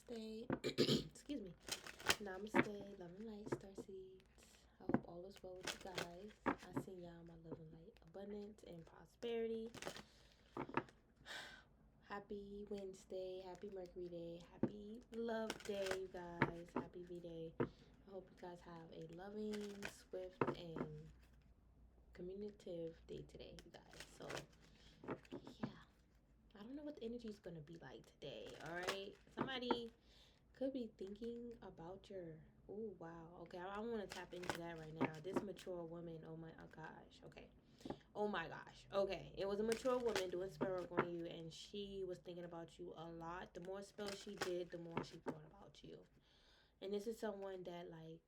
Namaste. Excuse me. Namaste, love and light, starseeds. I hope all is well with you guys. I send y'all my love and light, abundance, and prosperity. Happy Wednesday, happy Mercury Day, happy Love Day, you guys. Happy V-Day. I hope you guys have a loving, swift, and communicative day today, you guys. So, yeah. I don't know what the energy is going to be like today, all right? Somebody could be thinking about your, oh wow, okay, I want to tap into that right now. This mature woman, oh my gosh, okay, oh my gosh, okay, it was a mature woman doing spell work on you, and she was thinking about you a lot. The more spells she did, the more she thought about you. And this is someone that like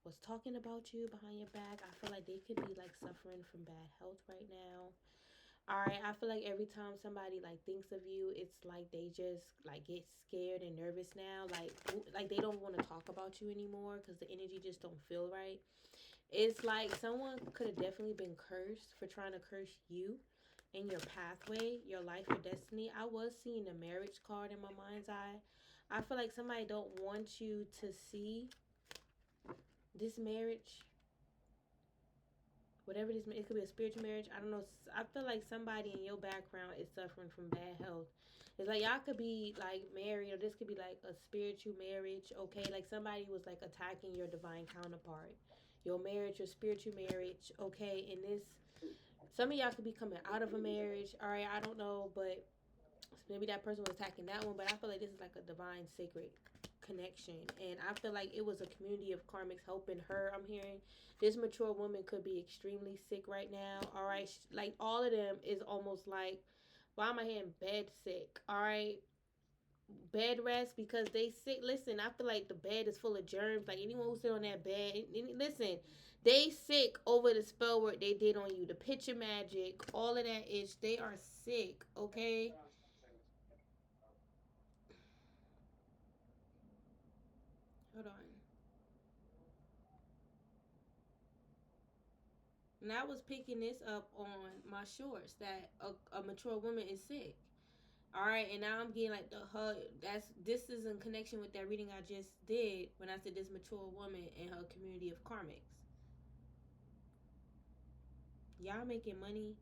was talking about you behind your back. I feel like they could be like suffering from bad health right now. All right, I feel like every time somebody like thinks of you, it's like they just like get scared and nervous now. Like they don't want to talk about you anymore because the energy just don't feel right. It's like someone could have definitely been cursed for trying to curse you in your pathway, your life, your destiny. I was seeing a marriage card in my mind's eye. I feel like somebody don't want you to see this marriage, whatever this, it could be a spiritual marriage. I don't know. I feel like somebody in your background is suffering from bad health. It's like y'all could be like married, or this could be like a spiritual marriage. Okay, like somebody was like attacking your divine counterpart, your marriage, your spiritual marriage. Okay, and this, some of y'all could be coming out of a marriage. All right, I don't know, but maybe that person was attacking that one. But I feel like this is like a divine sacred connection, and I feel like it was a community of karmics helping her. I'm hearing this mature woman could be extremely sick right now. All right, like all of them is almost like, why am I hearing bed sick? All right, bed rest because they sick. Listen, I feel like the bed is full of germs. Like anyone who sit on that bed, listen, they sick over the spell work they did on you, the picture magic, all of that is, they are sick. Okay, hold on. And I was picking this up on my shorts that a mature woman is sick. All right, and now I'm getting like the her. This is in connection with that reading I just did when I said this mature woman and her community of karmics. Y'all making money.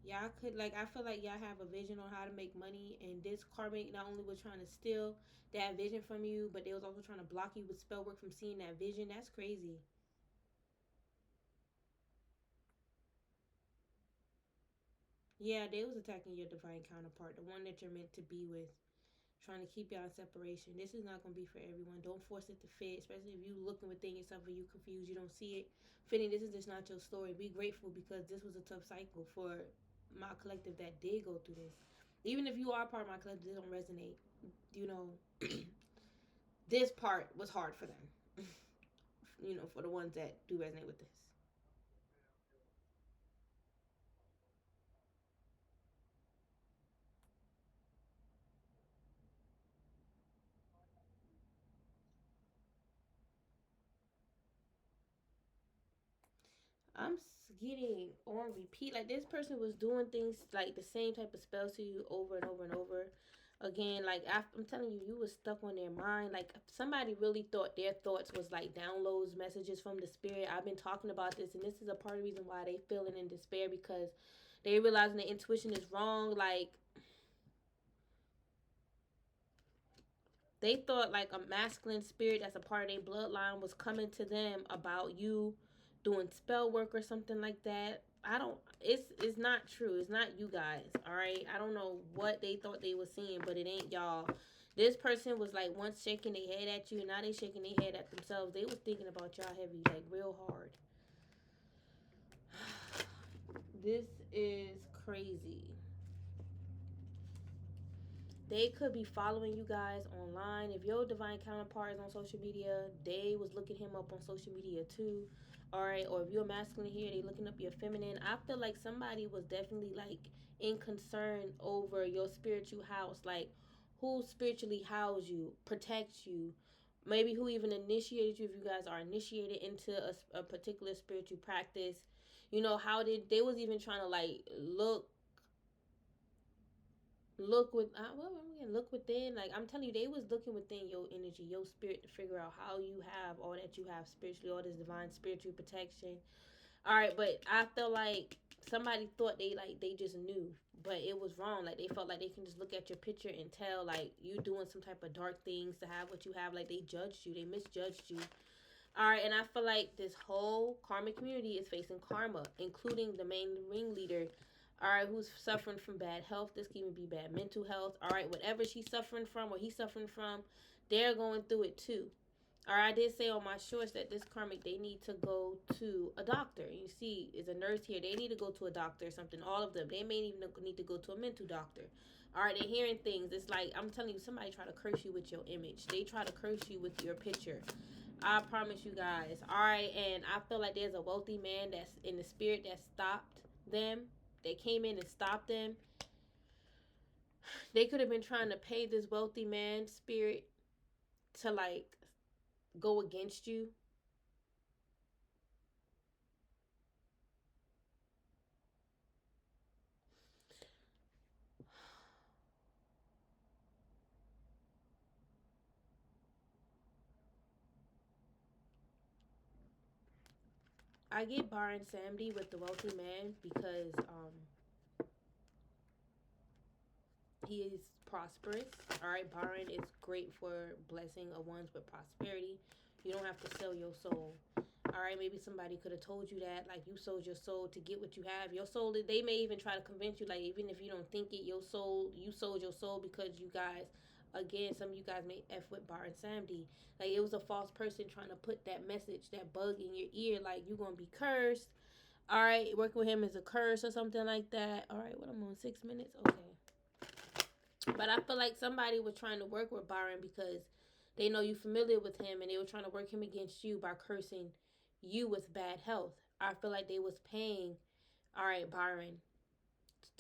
Y'all could like, I feel like y'all have a vision on how to make money, and this karmic not only was trying to steal that vision from you, but they was also trying to block you with spell work from seeing that vision. That's crazy. Yeah, they was attacking your divine counterpart, the one that you're meant to be with, trying to keep y'all in separation. This is not going to be for everyone. Don't force it to fit, especially if you looking within yourself and you confused, you don't see it fitting. This is just not your story. Be grateful because this was a tough cycle for my collective that did go through this. Even if you are part of my collective, it don't resonate. You know, this part was hard for them. You know, for the ones that do resonate with this. I'm getting on repeat. Like this person was doing things like the same type of spells to you over and over and over again. Like I'm telling you, you was stuck on their mind. Like somebody really thought their thoughts was like downloads, messages from the spirit. I've been talking about this, and this is a part of the reason why they feeling in despair because they realizing their intuition is wrong. Like they thought like a masculine spirit that's a part of their bloodline was coming to them about you doing spell work or something like that. I don't, it's not true. It's not you guys, all right? I don't know what they thought they were seeing, but it ain't y'all. This person was like once shaking their head at you, now they shaking their head at themselves. They was thinking about y'all heavy, like real hard. This is crazy. They could be following you guys online. If your divine counterpart is on social media, they was looking him up on social media too. All right, or if you're masculine here, they looking up your feminine. I feel like somebody was definitely like in concern over your spiritual house, like who spiritually housed you, protects you, maybe who even initiated you if you guys are initiated into a particular spiritual practice. You know, how did they was even trying to like look look with well, again, look within. Like I'm telling you, they was looking within your energy, your spirit, to figure out how you have all that you have spiritually, all this divine spiritual protection. All right, but I feel like somebody thought they just knew, but it was wrong. Like they felt like they can just look at your picture and tell like you doing some type of dark things to have what you have. Like they judged you, they misjudged you. All right, and I feel like this whole karmic community is facing karma, including the main ringleader. All right, who's suffering from bad health? This can even be bad mental health. All right, whatever she's suffering from or he's suffering from, they're going through it too. All right, I did say on my shorts that this karmic, they need to go to a doctor. You see, is a nurse here. They need to go to a doctor or something. All of them. They may even need to go to a mental doctor. All right, they're hearing things. It's like, I'm telling you, somebody try to curse you with your image. They try to curse you with your picture. I promise you guys. All right, and I feel like there's a wealthy man that's in the spirit that stopped them. They came in and stopped them. They could have been trying to pay this wealthy man spirit to like go against you. I get Baron Samedi with the wealthy man because he is prosperous. All right, Baron is great for blessing a ones with prosperity. You don't have to sell your soul. All right, maybe somebody could have told you that, like you sold your soul to get what you have. Your soul, they may even try to convince you, like even if you don't think it, your soul, you sold your soul because you guys, again, some of you guys may F with Baron Samedi. Like it was a false person trying to put that message, that bug in your ear, like you're gonna be cursed. All right, working with him is a curse or something like that. All right, what I'm on 6 minutes, okay. But I feel like somebody was trying to work with Byron because they know you familiar with him and they were trying to work him against you by cursing you with bad health. I feel like they was paying, all right, Byron,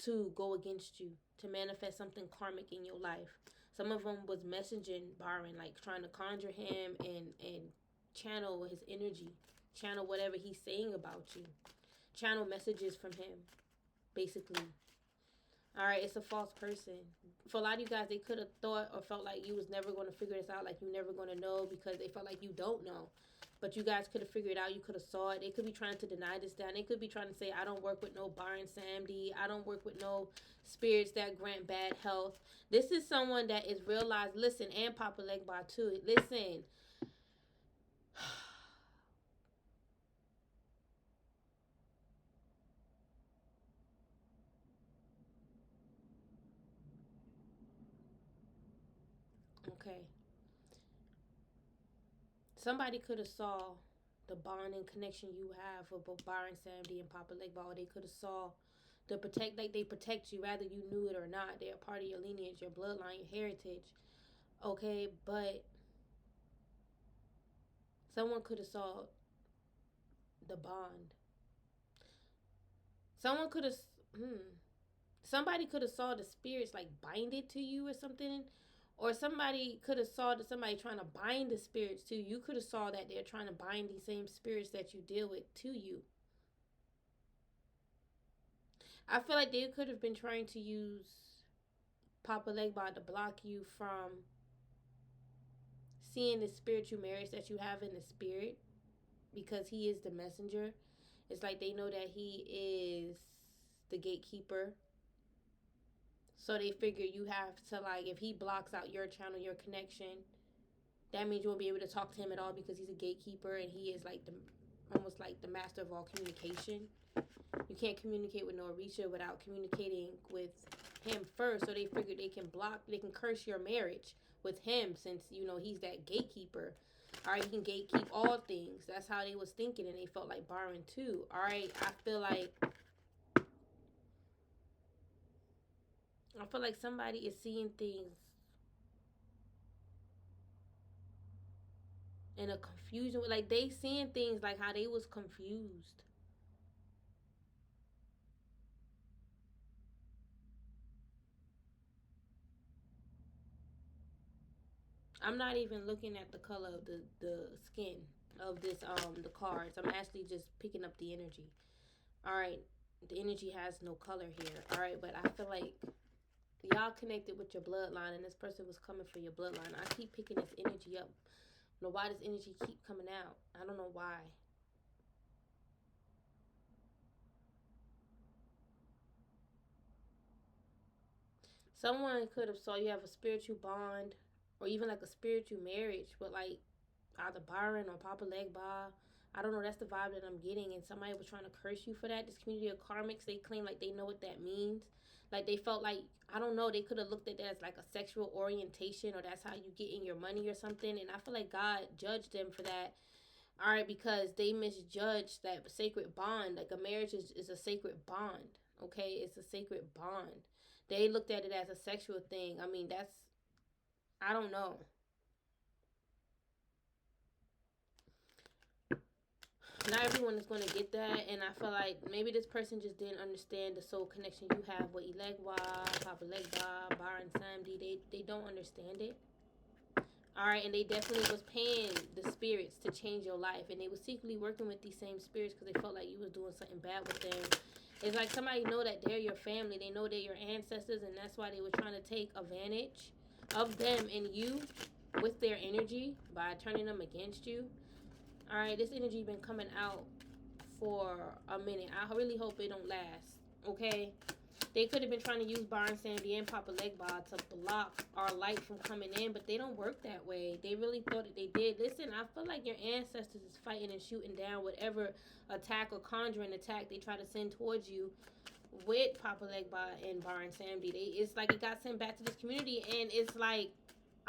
to go against you, to manifest something karmic in your life. Some of them was messaging Byron, like trying to conjure him and channel his energy, channel whatever he's saying about you, channel messages from him, basically. All right, it's a false person. For a lot of you guys, they could have thought or felt like you was never going to figure this out, like you never going to know because they felt like you don't know. But you guys could have figured it out. You could have saw it. They could be trying to deny this down. They could be trying to say, I don't work with no Baron Samedi. I don't work with no spirits that grant bad health. This is someone that is realized. Listen, and Papa Legba too. Listen. Okay. Somebody could have saw the bond and connection you have with both Byron Samedi and Papa Legba. They could have saw the protect, like they protect you, whether you knew it or not. They're part of your lineage, your bloodline, your heritage. Okay, but someone could have saw the bond. Someone could have, somebody could have saw the spirits like bind it to you or something, or somebody could have saw that somebody trying to bind the spirits to you. You could have saw that they're trying to bind these same spirits that you deal with to you. I feel like they could have been trying to use Papa Legba to block you from seeing the spiritual marriage that you have in the spirit because he is the messenger. It's like they know that he is the gatekeeper. So they figure you have to, like, if he blocks out your channel, your connection, that means you won't be able to talk to him at all because he's a gatekeeper and he is like the almost like the master of all communication. You can't communicate with no Orisha without communicating with him first. So they figured they can curse your marriage with him since, he's that gatekeeper. All right, he can gatekeep all things. That's how they was thinking, and they felt like Byron too. All right, I feel like somebody is seeing things in a confusion. Like they seeing things like how they was confused. I'm not even looking at the color of the skin of this the cards. I'm actually just picking up the energy. All right, the energy has no color here. All right, but I feel like y'all connected with your bloodline, and this person was coming for your bloodline. I keep picking this energy up. I don't know why this energy keep coming out. I don't know why. Someone could have saw you have a spiritual bond, or even like a spiritual marriage with like either Byron or Papa Legba. I don't know. That's the vibe that I'm getting. And somebody was trying to curse you for that. This community of karmics, they claim like they know what that means. Like they felt like, I don't know, they could have looked at that as like a sexual orientation, or that's how you get in your money or something. And I feel like God judged them for that. All right, because they misjudged that sacred bond. Like a marriage is a sacred bond. Okay, it's a sacred bond. They looked at it as a sexual thing. I mean, that's, I don't know. Not everyone is going to get that, and I feel like maybe this person just didn't understand the soul connection you have with Elegwa, Papa Legba, Byron Samdi. They don't understand it. All right, and they definitely was paying the spirits to change your life, and they was secretly working with these same spirits because they felt like you was doing something bad with them. It's like somebody know that they're your family, they know they're your ancestors, and that's why they were trying to take advantage of them and you with their energy by turning them against you. All right, this energy been coming out for a minute. I really hope it don't last. Okay, they could have been trying to use Byron Sandy and Papa Legba to block our light from coming in, but they don't work that way. They really thought that they did. Listen, I feel like your ancestors is fighting and shooting down whatever attack or conjuring attack they try to send towards you with Papa Legba and Byron Sandy. It's like it got sent back to this community, and it's like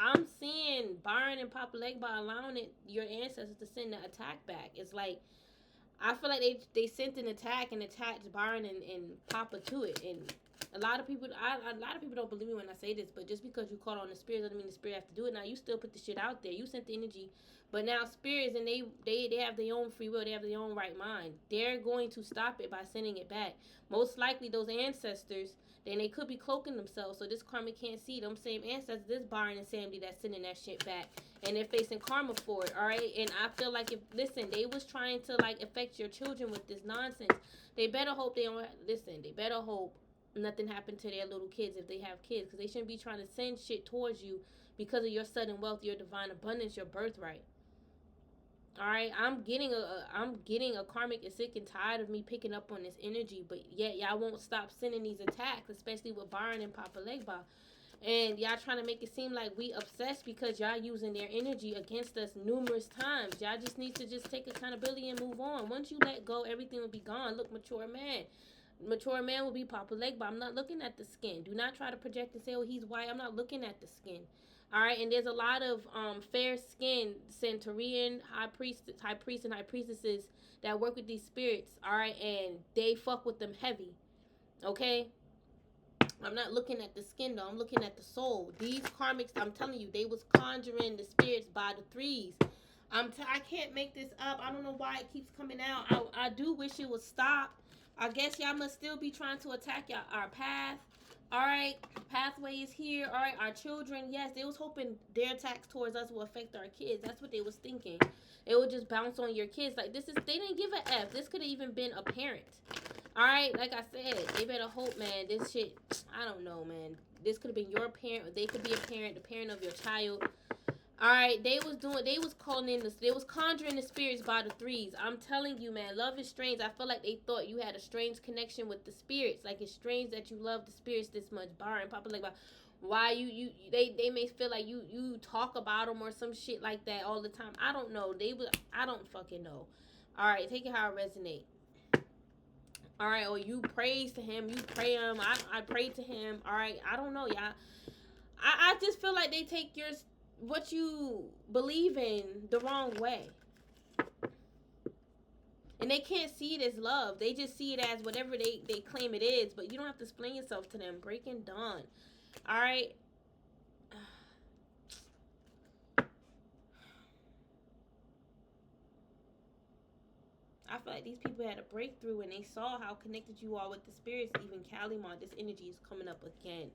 I'm seeing Byron and Papa Legba allowing your ancestors to send the attack back. It's like I feel like they sent an attack and attached Byron and Papa to it. And a lot of people don't believe me when I say this, but just because you caught on the spirit doesn't mean the spirit have to do it. Now you still put the shit out there. You sent the energy, but now spirits, and they have their own free will. They have their own right mind. They're going to stop it by sending it back. Most likely those ancestors, then they could be cloaking themselves so this karma can't see them same ancestors, this Byron and Sandy that's sending that shit back, and they're facing karma for it. All right, and I feel like if listen, they was trying to like affect your children with this nonsense. They better hope they don't listen. They better hope nothing happened to their little kids if they have kids, because they shouldn't be trying to send shit towards you because of your sudden wealth, your divine abundance, your birthright. All right, I'm getting a karmic is sick and tired of me picking up on this energy, but yet y'all won't stop sending these attacks, especially with Byron and Papa Legba. And y'all trying to make it seem like we obsessed because y'all using their energy against us numerous times. Y'all just need to just take accountability and move on. Once you let go, everything will be gone. Look, mature man. Mature man will be Papa Legba. I'm not looking at the skin. Do not try to project and say, oh, he's white. I'm not looking at the skin. All right, and there's a lot of fair-skinned Centurion high priests, and high priestesses that work with these spirits. All right, and they fuck with them heavy. Okay, I'm not looking at the skin though. I'm looking at the soul. These karmics, I'm telling you, they was conjuring the spirits by the threes. I can't make this up. I don't know why it keeps coming out. I do wish it would stop. I guess y'all must still be trying to attack our path. All right, pathway is here. All right, our children. Yes, they was hoping their attacks towards us will affect our kids. That's what they was thinking. It would just bounce on your kids. Like this is. They didn't give a f. This could have even been a parent. All right, like I said, they better hope, man. This shit. I don't know, man. This could have been your parent, or they could be a parent, the parent of your child. All right, they was calling in they was conjuring the spirits by the threes. I'm telling you, man, love is strange. I feel like they thought you had a strange connection with the spirits. Like it's strange that you love the spirits this much. Byron, Papa, like, why they may feel like you talk about them or some shit like that all the time. I don't know. I don't fucking know. All right, take it how it resonate. All right, or you praise to him, you pray him. I pray to him. All right, I don't know, y'all. I just feel like they take what you believe in the wrong way. And they can't see it as love. They just see it as whatever they claim it is. But you don't have to explain yourself to them. Breaking dawn. Alright. I feel like these people had a breakthrough and they saw how connected you are with the spirits. Even Kalimon, this energy is coming up again.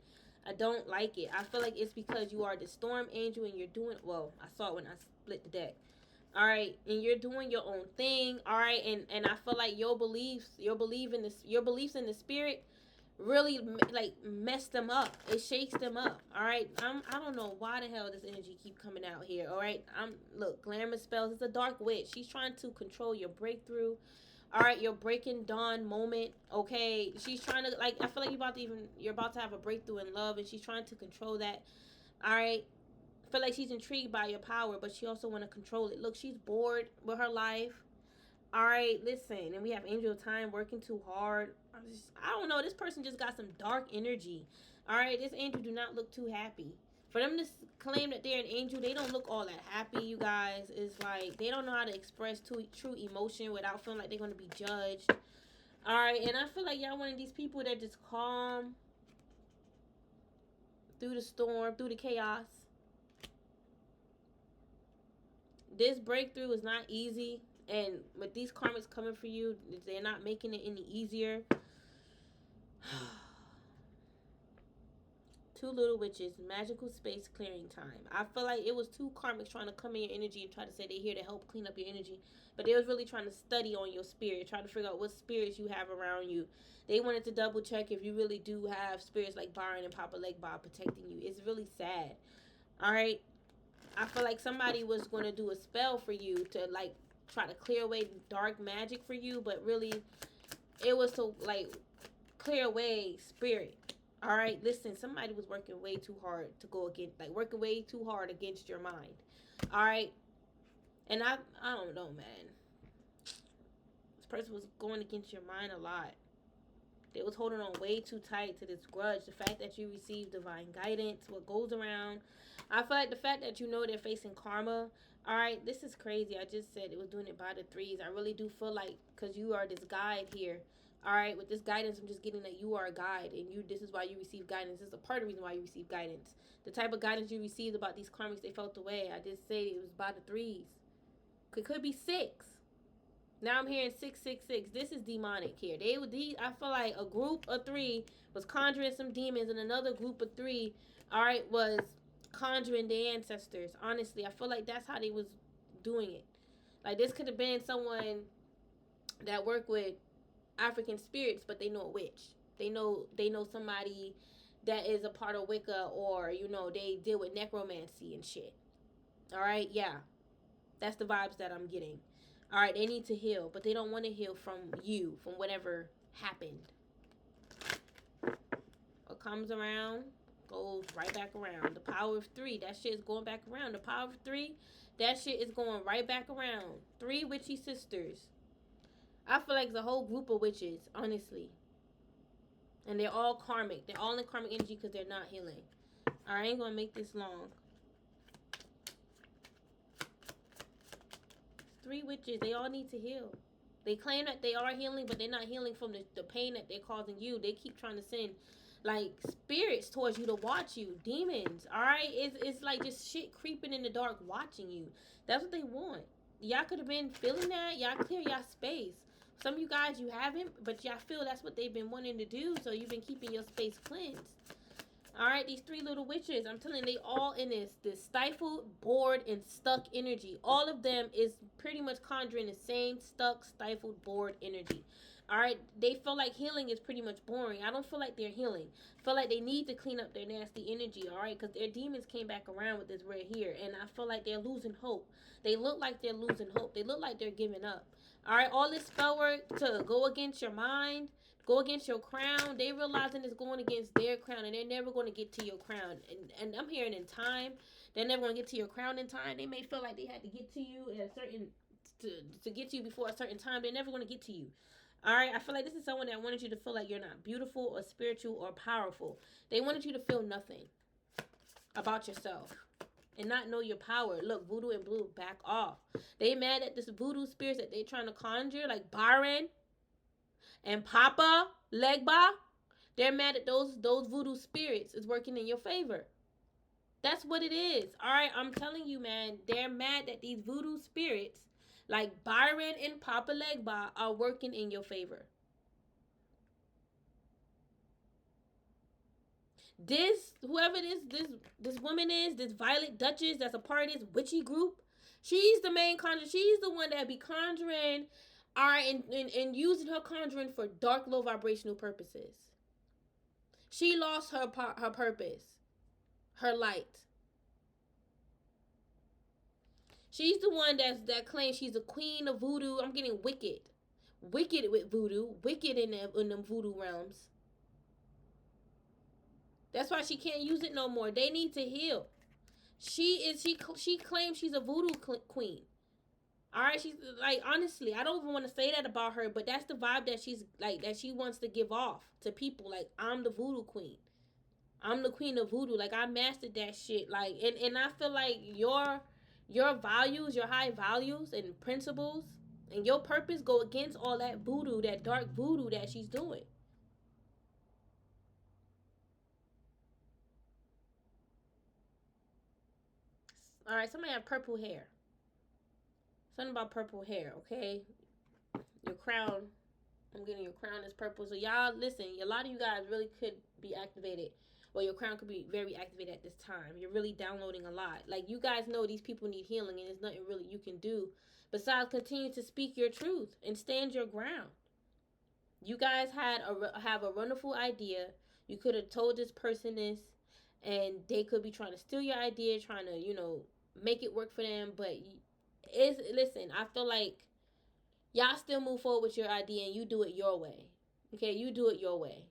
I don't like it. I feel like it's because you are the storm angel and you're doing, well, I saw it when I split the deck. All right, and you're doing your own thing. All right, and I feel like your beliefs in the spirit really like mess them up. It shakes them up. All right. I don't know why the hell this energy keep coming out here. All right. Look, glamour spells. It's a dark witch. She's trying to control your breakthrough. All right, your breaking dawn moment. Okay, she's trying to, like, I feel like you're about to have a breakthrough in love, and she's trying to control that. All right, I feel like she's intrigued by your power, but she also want to control it. Look, she's bored with her life. All right, listen, and we have Angel of Time working too hard. I don't know. This person just got some dark energy. All right, this angel do not look too happy. For them to claim that they're an angel, they don't look all that happy, you guys. It's like they don't know how to express true emotion without feeling like they're going to be judged. All right, and I feel like y'all one of these people that just calm through the storm, through the chaos. This breakthrough is not easy. And with these karmics coming for you, they're not making it any easier. Two little witches, magical space clearing time. I feel like it was two karmics trying to come in your energy and try to say they're here to help clean up your energy. But they was really trying to study on your spirit, trying to figure out what spirits you have around you. They wanted to double check if you really do have spirits like Byron and Papa Legba protecting you. It's really sad. All right? I feel like somebody was going to do a spell for you to, like, try to clear away dark magic for you, but really it was to, like, clear away spirit. All right, listen, somebody was working way too hard to go against, like, working way too hard against your mind. All right, and I don't know, man. This person was going against your mind a lot. They was holding on way too tight to this grudge. The fact that you received divine guidance, what goes around. I feel like the fact that you know they're facing karma. All right, this is crazy. I just said it was doing it by the threes. I really do feel like, because you are this guide here. All right, with this guidance, I'm just getting that you are a guide, and this is why you receive guidance. This is a part of the reason why you receive guidance. The type of guidance you received about these karmics, they felt away. I just said it was by the threes. It could be six. Now I'm hearing 666. This is demonic here. I feel like a group of three was conjuring some demons, and another group of three, all right, was conjuring their ancestors. Honestly, I feel like that's how they was doing it. Like, this could have been someone that worked with African spirits, but they know a witch. They know somebody that is a part of Wicca, or they deal with necromancy and shit. All right, yeah, that's the vibes that I'm getting. All right, they need to heal, but they don't want to heal from you, from whatever happened. What comes around goes right back around. The power of three, that shit is going back around. The power of three, that shit is going right back around. Three witchy sisters. I feel like it's a whole group of witches, honestly. And they're all karmic. They're all in karmic energy because they're not healing. All right, I ain't going to make this long. Three witches, they all need to heal. They claim that they are healing, but they're not healing from the pain that they're causing you. They keep trying to send, like, spirits towards you to watch you. Demons, all right? It's like just shit creeping in the dark watching you. That's what they want. Y'all could have been feeling that. Y'all clear y'all space. Some of you guys, you haven't, but y'all feel that's what they've been wanting to do, so you've been keeping your space cleansed. All right, these three little witches, I'm telling you, they all in this stifled, bored, and stuck energy. All of them is pretty much conjuring the same stuck, stifled, bored energy. All right, they feel like healing is pretty much boring. I don't feel like they're healing. I feel like they need to clean up their nasty energy, all right, because their demons came back around with this right here, and I feel like they're losing hope. They look like they're losing hope. They look like they're giving up. All right, all this spell work to go against your mind, go against your crown, they realizing it's going against their crown, and they're never going to get to your crown. And I'm hearing in time, they're never going to get to your crown in time. They may feel like they had to get to you at a certain to get to you before a certain time. They're never going to get to you. All right, I feel like this is someone that wanted you to feel like you're not beautiful or spiritual or powerful. They wanted you to feel nothing about yourself and not know your power. Look, voodoo and blue, back off. They mad at this voodoo spirits that they trying to conjure, like Byron and Papa Legba. They're mad at those voodoo spirits is working in your favor. That's what it is. All right, I'm telling you, man. They're mad that these voodoo spirits, like Byron and Papa Legba, are working in your favor. Whoever this woman is, this Violet Duchess that's a part of this witchy group, she's the main conjurer. She's the one that be conjuring, and using her conjuring for dark, low vibrational purposes. She lost her purpose, her light. She's the one that claims she's a queen of voodoo. I'm getting wicked with voodoo, wicked in them voodoo realms. That's why she can't use it no more. They need to heal. She claims she's a voodoo queen. All right, she's like, honestly, I don't even want to say that about her, but that's the vibe that she's like, that she wants to give off to people. Like, I'm the voodoo queen. I'm the queen of voodoo. Like, I mastered that shit. Like, and I feel like your values, your high values and principles and your purpose go against all that voodoo, that dark voodoo that she's doing. All right, somebody have purple hair. Something about purple hair, okay? Your crown, I'm getting your crown is purple. So y'all, listen, a lot of you guys really could be activated. Well, your crown could be very activated at this time. You're really downloading a lot. Like, you guys know these people need healing, and there's nothing really you can do besides continue to speak your truth and stand your ground. You guys have a wonderful idea. You could have told this person this, and they could be trying to steal your idea, trying to, make it work for them. But listen, I feel like y'all still move forward with your idea and you do it your way. Okay, you do it your way.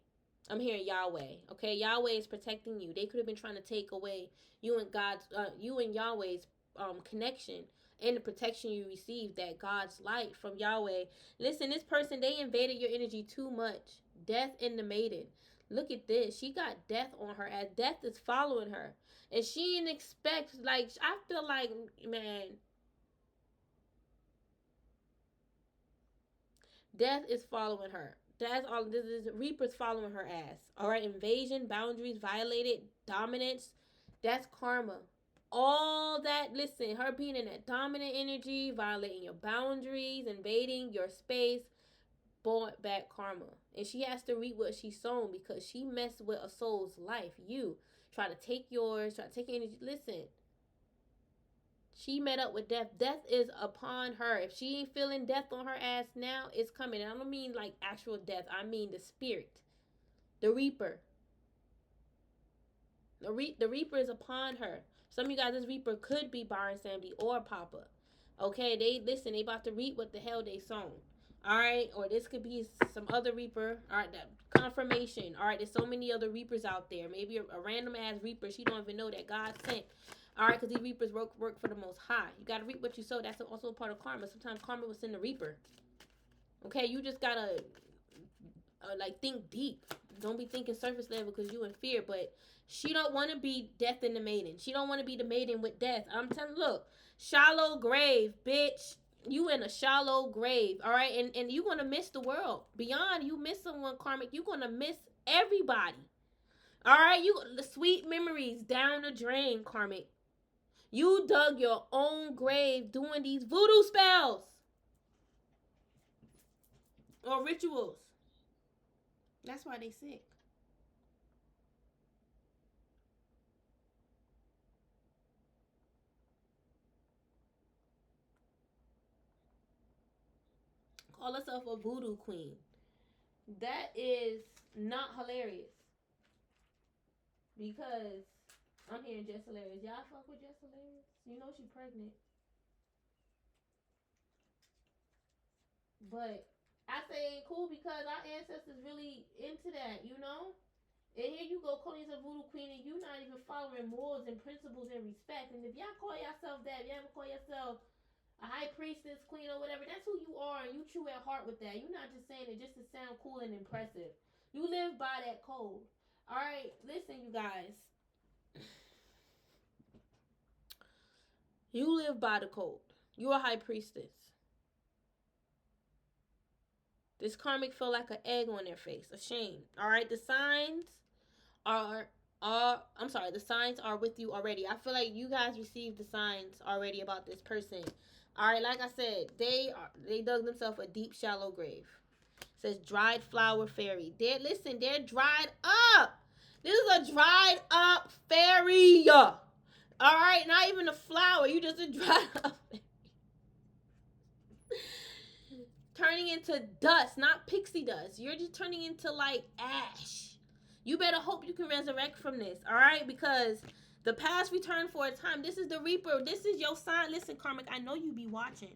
I'm hearing Yahweh. Okay, Yahweh is protecting you. They could have been trying to take away you and Yahweh's connection and the protection you received, that God's light from Yahweh. Listen, this person, they invaded your energy too much. Death in the maiden. Look at this. She got death on her, as death is following her, and she didn't expect. Like, I feel like, man, death is following her. That's all. This is Reaper's following her ass. All right, invasion, boundaries violated, dominance. That's karma. All that. Listen, her being in that dominant energy, violating your boundaries, invading your space, brought back karma, and she has to reap what she's sown because she messed with a soul's life. You try to take yours, try to take your energy. Listen, she met up with death. Death is upon her. If she ain't feeling death on her ass now, it's coming. And I don't mean like actual death. I mean the spirit. The Reaper. The Reaper is upon her. Some of you guys, this Reaper could be Byron Sandy or Papa. Okay, they about to reap what the hell they sown. Alright, or this could be some other Reaper. Alright, that confirmation. Alright, there's so many other Reapers out there. Maybe a random ass Reaper she don't even know that God sent. Alright, because these Reapers work for the Most High. You gotta reap what you sow. That's also a part of karma. Sometimes karma will send the Reaper. Okay, you just gotta like think deep. Don't be thinking surface level because you in fear. But she don't want to be death in the maiden. She don't want to be the maiden with death. I'm telling, look, shallow grave, bitch. You in a shallow grave, all right? And you gonna miss the world. Beyond you miss someone, Karmic, you gonna miss everybody. All right, the sweet memories down the drain, Karmic. You dug your own grave doing these voodoo spells or rituals. That's why they sick. Call herself a voodoo queen. That is not hilarious. Because I'm hearing Jess Hilarious. Y'all fuck with Jess Hilarious? You know she pregnant. But I say ain't cool because our ancestors really into that, you know? And here you go calling yourself voodoo queen and you not even following morals and principles and respect. And if y'all call yourself that, if y'all ever call yourself a high priestess, queen, or whatever, that's who you are, and you true at heart with that. You're not just saying it just to sound cool and impressive. You live by that code. Alright, listen, you guys. You live by the code. You're a high priestess. This karmic felt like an egg on their face. A shame. Alright, the signs are the signs are with you already. I feel like you guys received the signs already about this person. Alright, like I said, they dug themselves a deep, shallow grave. It says dried flower fairy. They're dried up. This is a dried up fairy. Alright, not even a flower. You just a dried up fairy. Turning into dust, not pixie dust. You're just turning into like ash. You better hope you can resurrect from this, all right? Because the past returned for a time. This is the Reaper. This is your sign. Listen, Karmic, I know you be watching,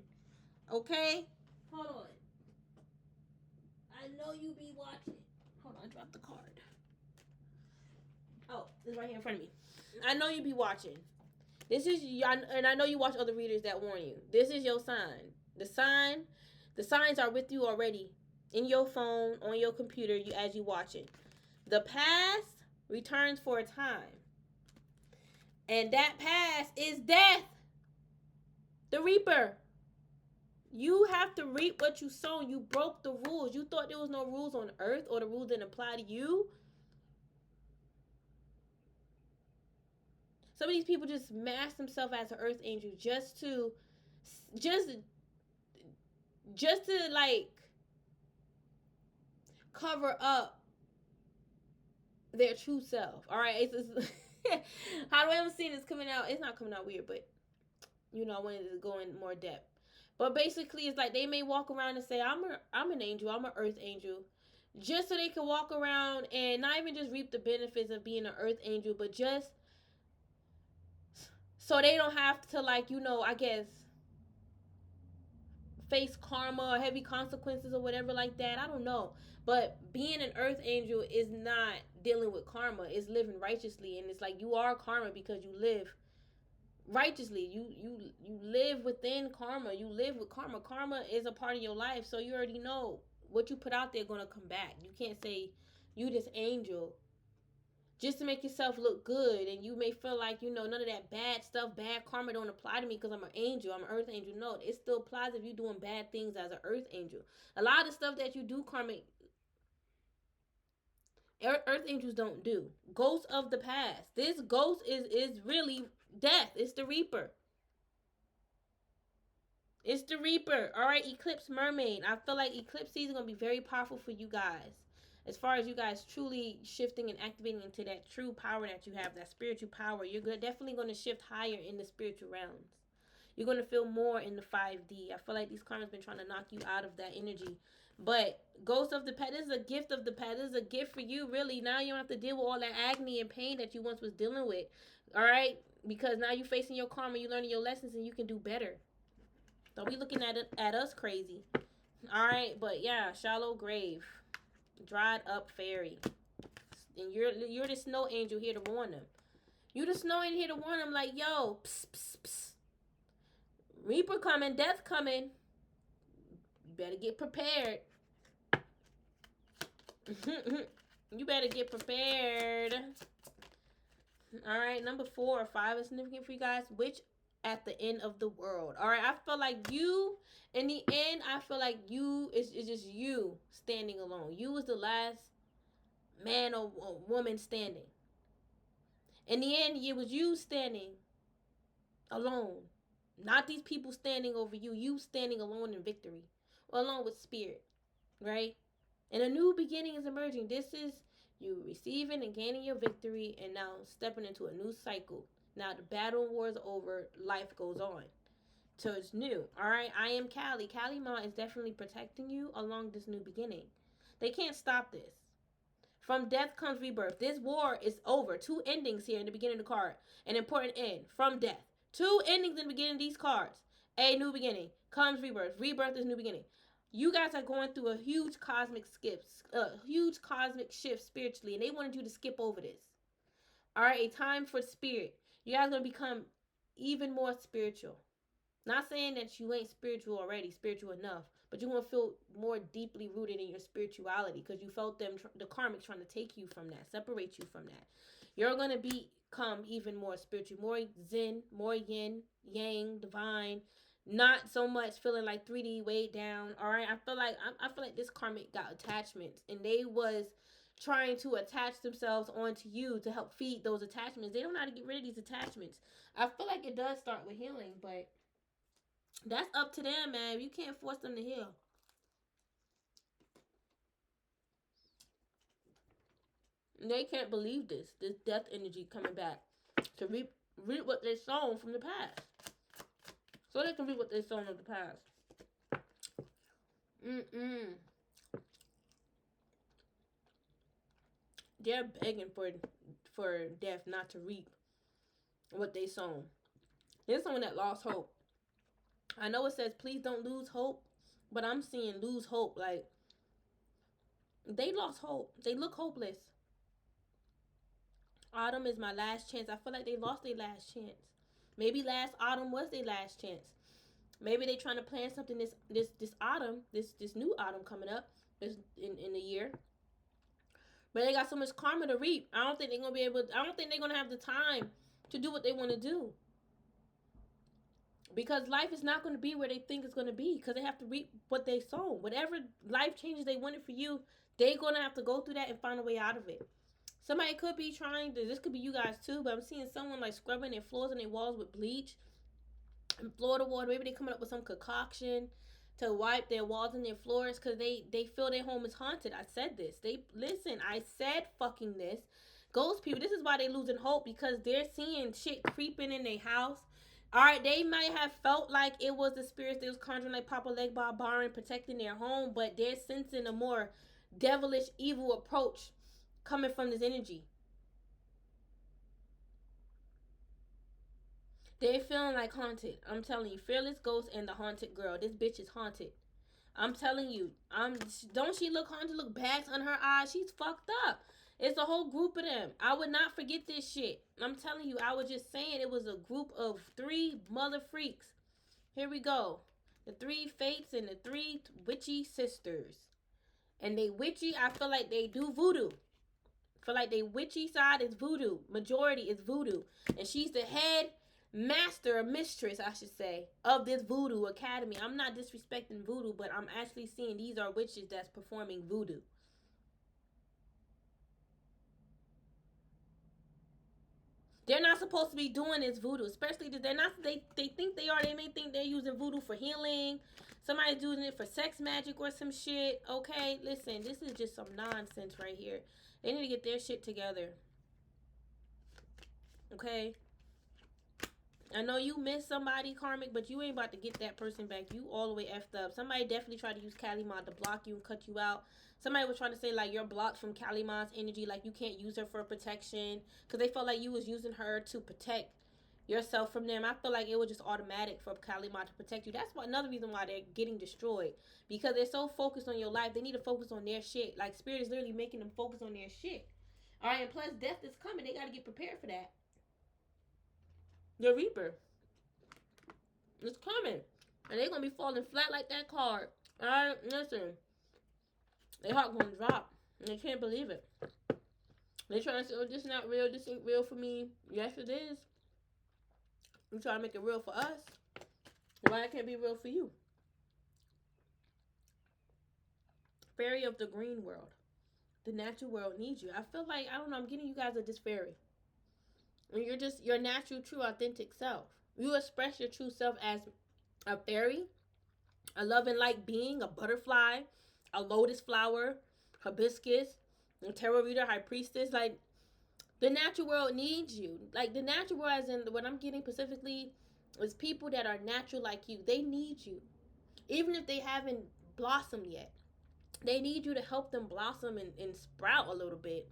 okay? Hold on. I know you be watching. Hold on, I dropped the card. Oh, it's right here in front of me. I know you be watching. This is, and I know you watch other readers that warn you. This is your sign. The signs are with you already in your phone, on your computer, as you watch it. The past returns for a time, and that past is death. The Reaper. You have to reap what you sow. You broke the rules. You thought there was no rules on earth, or the rules didn't apply to you. Some of these people just mask themselves as an earth angel just to like cover up their true self. All right, it's how do I ever see this coming out? It's not coming out weird, but you know, I wanted to go in more depth. But basically, it's like they may walk around and say, I'm an angel, I'm an earth angel, just so they can walk around and not even just reap the benefits of being an earth angel, but just so they don't have to, like, you know, I guess, face karma or heavy consequences or whatever like that. I don't know. But being an earth angel is not dealing with karma. It's living righteously. And it's like you are karma because you live righteously. You live within karma. You live with karma. Karma is a part of your life. So you already know what you put out there going to come back. You can't say you this angel just to make yourself look good, and you may feel like, you know, none of that bad stuff, bad karma don't apply to me because I'm an angel, I'm an earth angel. No, it still applies if you're doing bad things as an earth angel. A lot of the stuff that you do, karmic, earth angels don't do. Ghosts of the past. This ghost is really death. It's the Reaper. It's the Reaper. All right, Eclipse Mermaid. I feel like eclipse season is going to be very powerful for you guys. As far as you guys truly shifting and activating into that true power that you have, that spiritual power, you're definitely going to shift higher in the spiritual realms. You're going to feel more in the 5D. I feel like these karmas been trying to knock you out of that energy. But Ghost of the Past, this is a gift of the past. This is a gift for you, really. Now you don't have to deal with all that agony and pain that you once was dealing with. All right? Because now you're facing your karma, you're learning your lessons, and you can do better. Don't be looking at us crazy. All right? But yeah, Shallow Grave. Dried up fairy, and you're the snow angel here to warn them. You the snow angel here to warn them, like, yo, psst, psst, psst. Reaper coming, death coming. You better get prepared. You better get prepared. All right, number 4 or 5 is significant for you guys. Witch at the end of the world. All right, I feel like you, in the end, I feel like you, it's just you standing alone. You was the last man or woman standing. In the end, it was you standing alone. Not these people standing over you. You standing alone in victory. Along with spirit. Right? And a new beginning is emerging. This is you receiving and gaining your victory, and now stepping into a new cycle. Now the battle war is over. Life goes on. So it's new. Alright? I am Kali. Kali Ma is definitely protecting you along this new beginning. They can't stop this. From death comes rebirth. This war is over. 2 endings here in the beginning of the card. An important end. From death. 2 endings in the beginning of these cards. A new beginning. Comes rebirth. Rebirth is new beginning. You guys are going through a huge cosmic shift spiritually. And they wanted you to skip over this. Alright, a time for spirit. You guys are going to become even more spiritual. Not saying that you ain't spiritual already, spiritual enough, but you're going to feel more deeply rooted in your spirituality because you felt the karmic trying to take you from that, separate you from that. You're going to become even more spiritual, more zen, more yin, yang, divine, not so much feeling like 3D weighed down. All right, I feel like this karmic got attachments, and they was trying to attach themselves onto you to help feed those attachments. They don't know how to get rid of these attachments. I feel like it does start with healing, but that's up to them, man. You can't force them to heal. They can't believe this death energy coming back to reap what they sown from the past. So they can reap what they sown of the past. they're begging for death not to reap what they sown. There's someone that lost hope. I know it says please don't lose hope, but I'm seeing lose hope. Like, they lost hope. They look hopeless. Autumn is my last chance. I feel like they lost their last chance. Maybe last autumn was their last chance. Maybe they trying to plan something this autumn, this new autumn coming up, this in the year. But they got so much karma to reap. I don't think they're gonna be able. I don't think they're gonna have the time to do what they want to do. Because life is not going to be where they think it's going to be. Because they have to reap what they sow. Whatever life changes they wanted for you, they're going to have to go through that and find a way out of it. Somebody could be trying to, this could be you guys too, but I'm seeing someone like scrubbing their floors and their walls with bleach and Florida water. Maybe they're coming up with some concoction to wipe their walls and their floors because they feel their home is haunted. I said this. Listen, I said fucking this. Ghost people, this is why they losing hope, because they're seeing shit creeping in their house. Alright, they might have felt like it was the spirits they was conjuring, like Papa Legba Baron, protecting their home, but they're sensing a more devilish, evil approach coming from this energy. They're feeling like haunted. I'm telling you, Fearless Ghost and the Haunted Girl. This bitch is haunted. I'm telling you. Don't she look haunted? Look, bags on her eyes. She's fucked up. It's a whole group of them. I would not forget this shit. I'm telling you, I was just saying it was a group of 3 mother freaks. Here we go. The 3 fates and the 3 witchy sisters. And they witchy, I feel like they do voodoo. I feel like they witchy side is voodoo. Majority is voodoo. And she's the head master or mistress, I should say, of this voodoo academy. I'm not disrespecting voodoo, but I'm actually seeing these are witches that's performing voodoo. They're not supposed to be doing this voodoo, especially they're not. They think they are. They may think they're using voodoo for healing. Somebody's using it for sex magic or some shit. Okay, listen, this is just some nonsense right here. They need to get their shit together. Okay. I know you missed somebody, Karmic, but you ain't about to get that person back. You all the way effed up. Somebody definitely tried to use Kalimon to block you and cut you out. Somebody was trying to say, like, you're blocked from Kalimon's energy, like you can't use her for protection, because they felt like you was using her to protect yourself from them. I feel like it was just automatic for Kalimon to protect you. That's another reason why they're getting destroyed, because they're so focused on your life. They need to focus on their shit. Like, Spirit is literally making them focus on their shit. All right, and plus death is coming. They got to get prepared for that. The Reaper. It's coming. And they're going to be falling flat like that card. Alright, listen. Their heart going to drop. And they can't believe it. They trying to say, oh, this is not real. This ain't real for me. Yes, it is. You trying to make it real for us. Why it can't be real for you? Fairy of the green world. The natural world needs you. I feel like, I don't know, I'm getting you guys a this fairy. And you're just your natural, true, authentic self. You express your true self as a fairy, a love and light being, a butterfly, a lotus flower, hibiscus, a tarot reader, high priestess. Like, the natural world needs you. Like, the natural world, as in what I'm getting specifically, is people that are natural like you. They need you. Even if they haven't blossomed yet. They need you to help them blossom and sprout a little bit.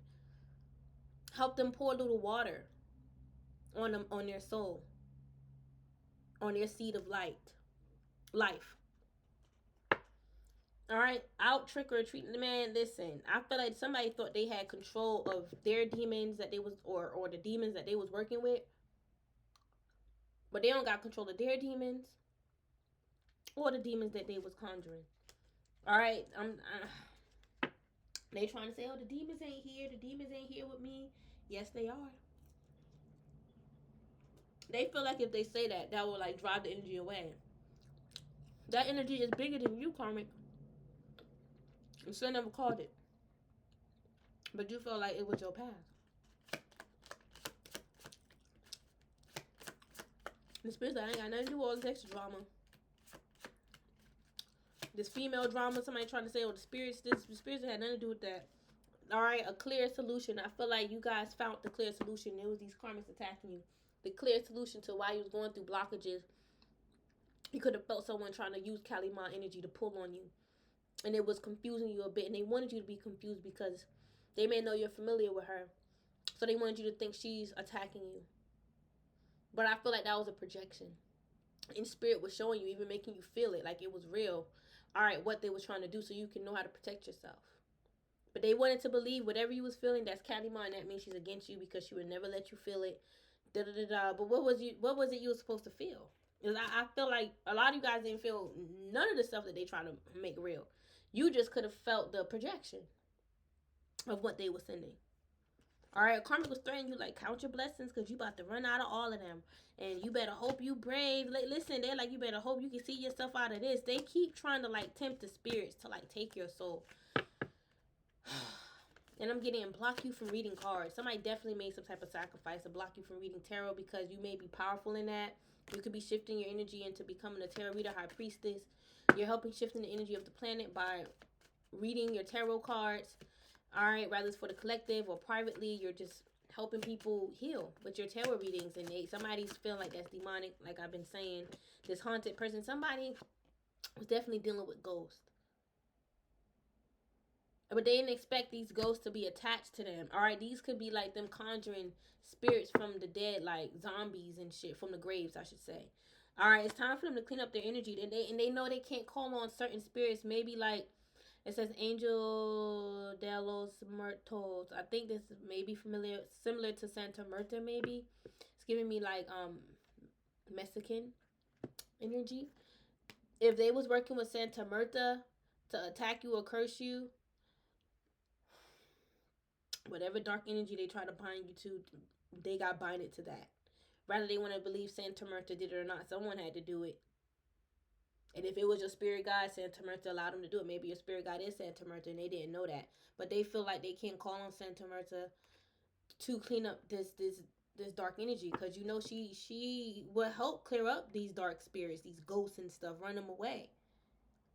Help them pour a little water on them, on their soul, on their seed of life. All right, out trick or treating the man. Listen, I feel like somebody thought they had control of their demons that they was, or the demons that they was working with, but they don't got control of their demons or the demons that they was conjuring. All right, they trying to say, oh, the demons ain't here. The demons ain't here with me. Yes, they are. They feel like if they say that, that will like drive the energy away. That energy is bigger than you, Karmic. The sun never called it. But you felt like it was your path. The spirits, I ain't got nothing to do with all this extra drama. This female drama, somebody trying to say, oh, the spirits had nothing to do with that. Alright, a clear solution. I feel like you guys found the clear solution. It was these karmics attacking you. The clear solution to why you was going through blockages. You could have felt someone trying to use Kalimon energy to pull on you. And it was confusing you a bit. And they wanted you to be confused because They may know you're familiar with her, so they wanted you to think she's attacking you. But I feel like that was a projection. And spirit was showing you, even making you feel it like it was real. All right, what they were trying to do so you can know how to protect yourself. But they wanted to believe whatever you was feeling, that's Kalima, and that means she's against you because she would never let you feel it. Da da da da. But what was it you were supposed to feel? Because I feel like a lot of you guys didn't feel none of the stuff that they try to make real. You just could have felt the projection of what they were sending. All right, Karmic was threatening you like, count your blessings because you about to run out of all of them, and you better hope you brave. Like, listen, they're like, you better hope you can see yourself out of this. They keep trying to like tempt the spirits to like take your soul. And I'm getting block you from reading cards. Somebody definitely made some type of sacrifice to block you from reading tarot because you may be powerful in that. You could be shifting your energy into becoming a tarot reader, high priestess. You're helping shifting the energy of the planet by reading your tarot cards. All right, whether it's for the collective or privately, you're just helping people heal with your tarot readings. And somebody's feeling like that's demonic, like I've been saying. This haunted person, somebody was definitely dealing with ghosts. But they didn't expect these ghosts to be attached to them. All right, these could be like them conjuring spirits from the dead, like zombies and shit from the graves, I should say. All right, it's time for them to clean up their energy. And they know they can't call on certain spirits. Maybe like it says Angel de los Muertos. I think this is maybe similar to Santa Muerta. Maybe it's giving me like Mexican energy. If they was working with Santa Muerta to attack you or curse you, whatever dark energy they try to bind you to, they got binded to that. Rather they want to believe Santa Muerta did it or not, someone had to do it. And if it was your spirit guide, Santa Muerta allowed them to do it. Maybe your spirit guide is Santa Muerta and they didn't know that. But they feel like they can't call on Santa Muerta to clean up this dark energy. Because you know she will help clear up these dark spirits, these ghosts and stuff, run them away.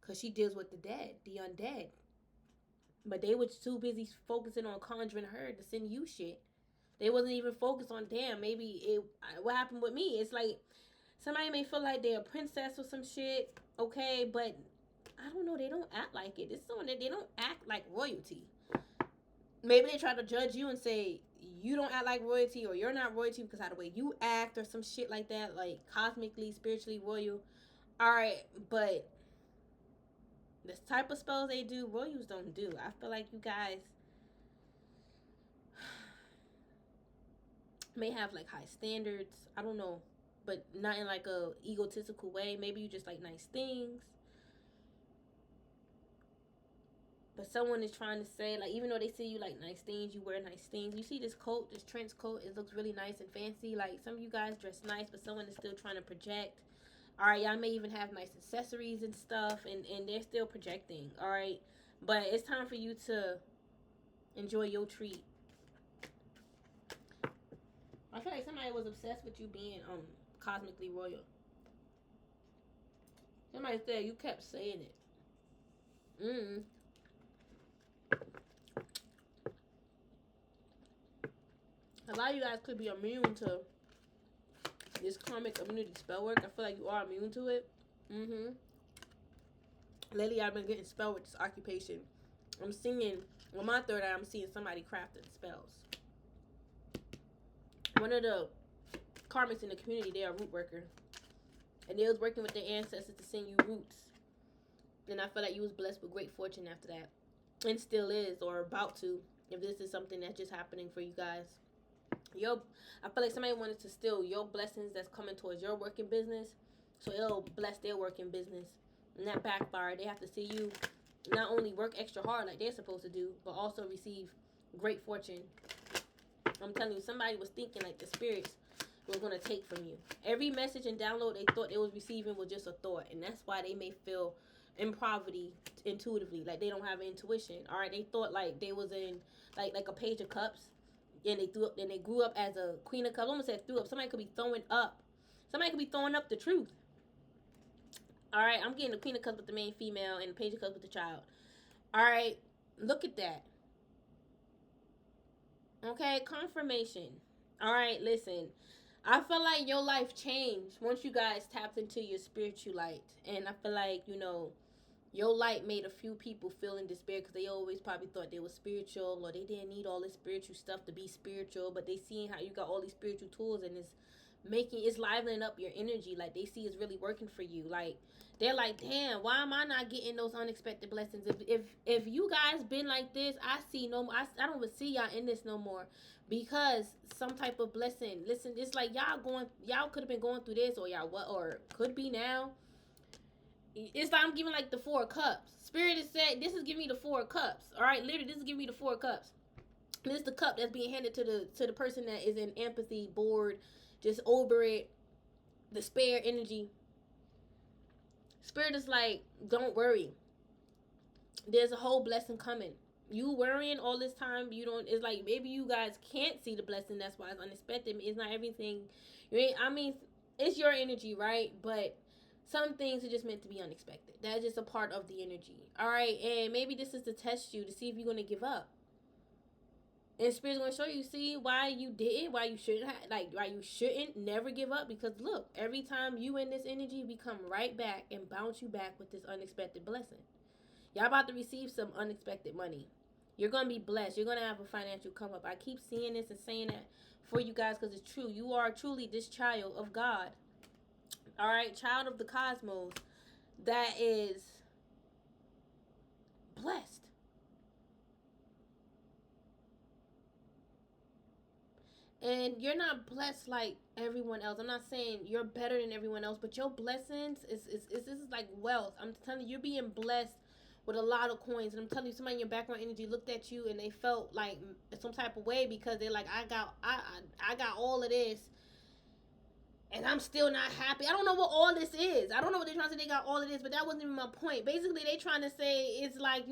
Because she deals with the dead, the undead. But they were too busy focusing on conjuring her to send you shit. They wasn't even focused on, damn, maybe what happened with me. It's like somebody may feel like they're a princess or some shit, okay, but I don't know, they don't act like it. It's someone that they don't act like royalty. Maybe they try to judge you and say you don't act like royalty or you're not royalty because of the way you act or some shit like that, like cosmically, spiritually royal. All right, but this type of spells they do, royals don't do. I feel like you guys may have like high standards. I don't know, but not in like a egotistical way. Maybe you just like nice things. But someone is trying to say, like, even though they see you like nice things, you wear nice things. You see this coat, this trench coat, it looks really nice and fancy. Like, some of you guys dress nice, but someone is still trying to project. All right, y'all may even have nice accessories and stuff, and they're still projecting. All right, but it's time for you to enjoy your treat. I feel like somebody was obsessed with you being cosmically royal. Somebody said you kept saying it. A lot of you guys could be immune to this karmic immunity spell work. I feel like you are immune to it. Lately, I've been getting spell with this occupation. I'm seeing, with my third eye, I'm seeing somebody crafting spells. One of the karmics in the community, they're a root worker. And they was working with their ancestors to send you roots. And I feel like you was blessed with great fortune after that. And still is, or about to, if this is something that's just happening for you guys. I feel like somebody wanted to steal your blessings that's coming towards your working business, so it'll bless their working business, and that backfire. They have to see you not only work extra hard like they're supposed to do, but also receive great fortune. I'm telling you, somebody was thinking like the spirits was going to take from you. Every message and download they thought they was receiving was just a thought, and that's why they may feel in poverty intuitively, like they don't have intuition. All right, they thought like they was in like a page of cups. And they grew up as a queen of cups. I almost said threw up. Somebody could be throwing up. Somebody could be throwing up the truth. All right, I'm getting the queen of cups with the main female and the page of cups with the child. All right, look at that. Okay, confirmation. All right, listen. I feel like your life changed once you guys tapped into your spiritual light. And I feel like, Your light made a few people feel in despair because they always probably thought they were spiritual, or they didn't need all this spiritual stuff to be spiritual. But they seeing how you got all these spiritual tools, and it's livening up your energy. Like, they see it's really working for you. Like, they're like, damn, why am I not getting those unexpected blessings? If you guys been like this, I see no more. I don't even see y'all in this no more, because some type of blessing. Listen, it's like y'all could have been going through this, or or could be now. It's like I'm giving like the 4 cups. Spirit is said, this is giving me the 4 cups. All right, literally, this is giving me the 4 cups. This is the cup that's being handed to the person that is in empathy, bored, just over it, despair energy. Spirit is like, don't worry. There's a whole blessing coming. You worrying all this time, you don't. It's like maybe you guys can't see the blessing. That's why it's unexpected. It's not everything. I mean, it's your energy, right? But some things are just meant to be unexpected. That's just a part of the energy. All right, and maybe this is to test you to see if you're gonna give up. And Spirit's gonna show you, see why you didn't, why you shouldn't never give up. Because look, every time you in this energy, we come right back and bounce you back with this unexpected blessing. Y'all about to receive some unexpected money. You're gonna be blessed. You're gonna have a financial come up. I keep seeing this and saying that for you guys because it's true. You are truly this child of God. All right, child of the cosmos that is blessed. And you're not blessed like everyone else. I'm not saying you're better than everyone else, but your blessings is this is like wealth. I'm telling you, you're being blessed with a lot of coins. And I'm telling you, somebody in your background energy looked at you and they felt like some type of way because they're like, I got all of this and I'm still not happy. I don't know what all this is. I don't know what they're trying to say. They got all of this, but that wasn't even my point. Basically, they trying to say it's like,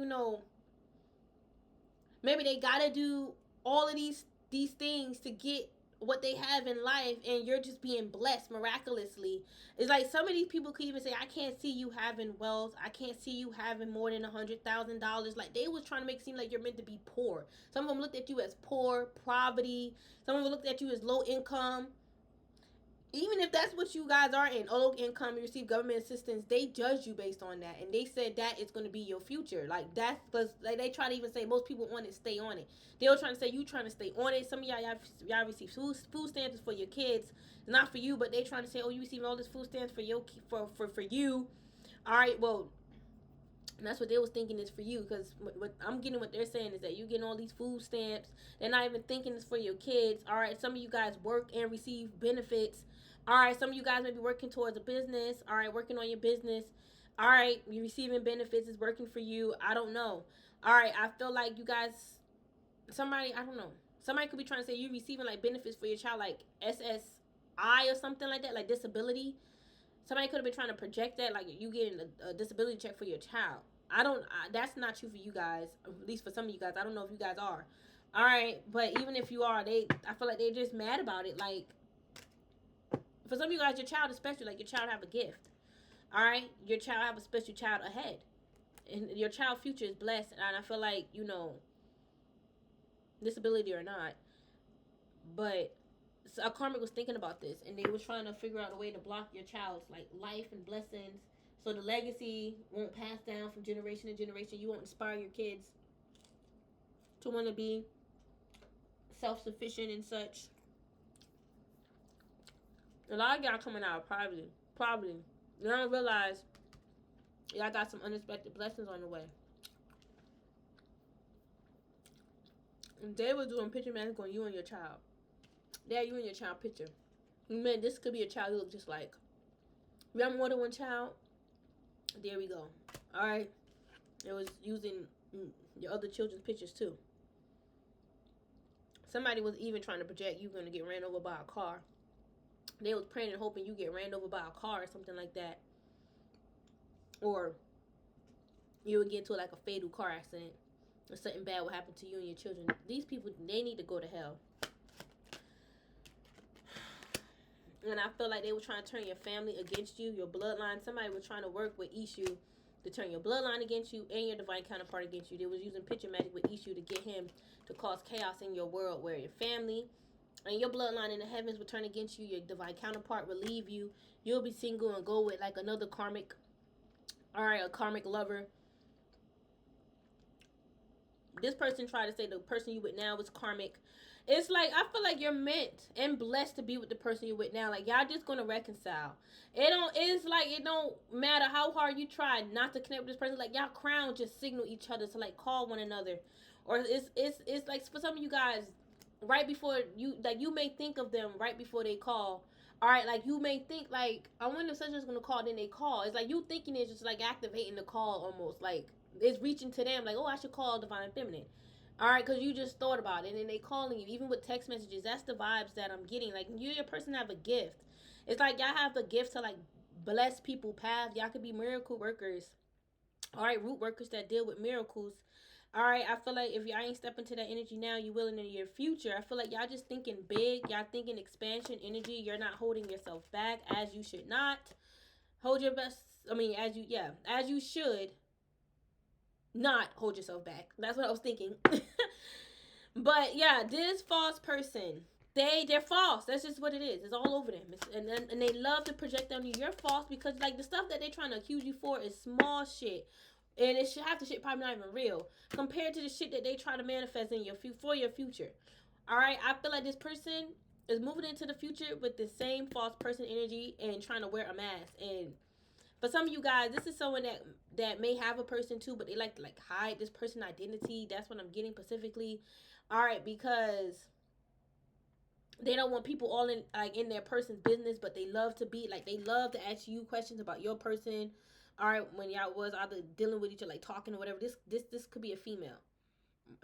maybe they gotta do all of these things to get what they have in life, and you're just being blessed miraculously. It's like some of these people could even say, I can't see you having wealth. I can't see you having more than $100,000. Like, they was trying to make it seem like you're meant to be poor. Some of them looked at you as poor, poverty. Some of them looked at you as low income. Even if that's what you guys are in, low income, you receive government assistance, they judge you based on that. And they said that is going to be your future. Like, that's because like, they try to even say most people on it stay on it. They were trying to say you trying to stay on it. Some of y'all receive food stamps for your kids. It's not for you, but they trying to say, oh, you receiving all this food stamps for your for you. All right, well, and that's what they was thinking is for you, because what I'm getting, what they're saying is that you getting all these food stamps. They're not even thinking it's for your kids. All right, some of you guys work and receive benefits. All right, some of you guys may be working towards a business. All right, working on your business. All right, you receiving benefits is working for you. I don't know. All right, I feel like you guys, I don't know. Somebody could be trying to say you receiving like benefits for your child, like SSI or something like that, like disability. Somebody could have been trying to project that, like you getting a disability check for your child. That's not true for you guys. At least for some of you guys. I don't know if you guys are. All right, but even if you are, I feel like they're just mad about it. Like, for some of you guys, your child is special. Like, your child have a gift. All right, your child have a special child ahead, and your child future is blessed. And I feel like, disability or not, but a karmic was thinking about this, and they was trying to figure out a way to block your child's like life and blessings, so the legacy won't pass down from generation to generation. You won't inspire your kids to want to be self-sufficient and such. A lot of y'all coming out probably. You don't realize y'all got some unexpected blessings on the way. And they were doing picture magic on you and your child. Yeah, you and your child picture. Man, this could be a child who looks just like. You have more than one child? There we go. Alright. It was using your other children's pictures too. Somebody was even trying to project you going to get ran over by a car. They was praying and hoping you get ran over by a car or something like that. Or you would get into like a fatal car accident. Or something bad will happen to you and your children. These people, they need to go to hell. And I feel like they were trying to turn your family against you, your bloodline. Somebody was trying to work with Ishu to turn your bloodline against you and your divine counterpart against you. They was using picture magic with Ishu to get him to cause chaos in your world, where your family and your bloodline in the heavens would turn against you. Your divine counterpart will leave you. You'll be single and go with like another karmic. All right, a karmic lover. This person tried to say the person you with now is karmic. It's like, I feel like you're meant and blessed to be with the person you're with now. Like, y'all just gonna reconcile. It's like, it don't matter how hard you try not to connect with this person. Like, y'all crown just signal each other to like call one another. Or it's like, for some of you guys, right before you, like, you may think of them right before they call. All right, like, you may think like, I wonder if such is gonna call, then they call. It's like you thinking it's just like activating the call almost, like it's reaching to them, like, oh, I should call Divine Feminine. All right, because you just thought about it, and then they calling you, even with text messages. That's the vibes that I'm getting. Like, you, your person have a gift. It's like y'all have a gift to like bless people path. Y'all could be miracle workers. All right, root workers that deal with miracles. All right, I feel like if y'all ain't stepping to that energy now, you will in the near future. I feel like y'all just thinking big. Y'all thinking expansion energy. You're not holding yourself back, as you should not. Hold your best. I mean, as you should not hold yourself back. That's what I was thinking. But yeah, this false person, they're false. That's just what it is. It's all over them. And they love to project on you. You're false because like the stuff that they're trying to accuse you for is small shit. And it should have the shit probably not even real compared to the shit that they try to manifest in for your future. All right, I feel like this person is moving into the future with the same false person energy and trying to wear a mask. And for some of you guys, this is someone that may have a person too, but they like to like hide this person identity. That's what I'm getting specifically. All right, because they don't want people all in like in their person's business, but they love to be like, they love to ask you questions about your person. All right, when y'all was either dealing with each other, like talking or whatever. This could be a female.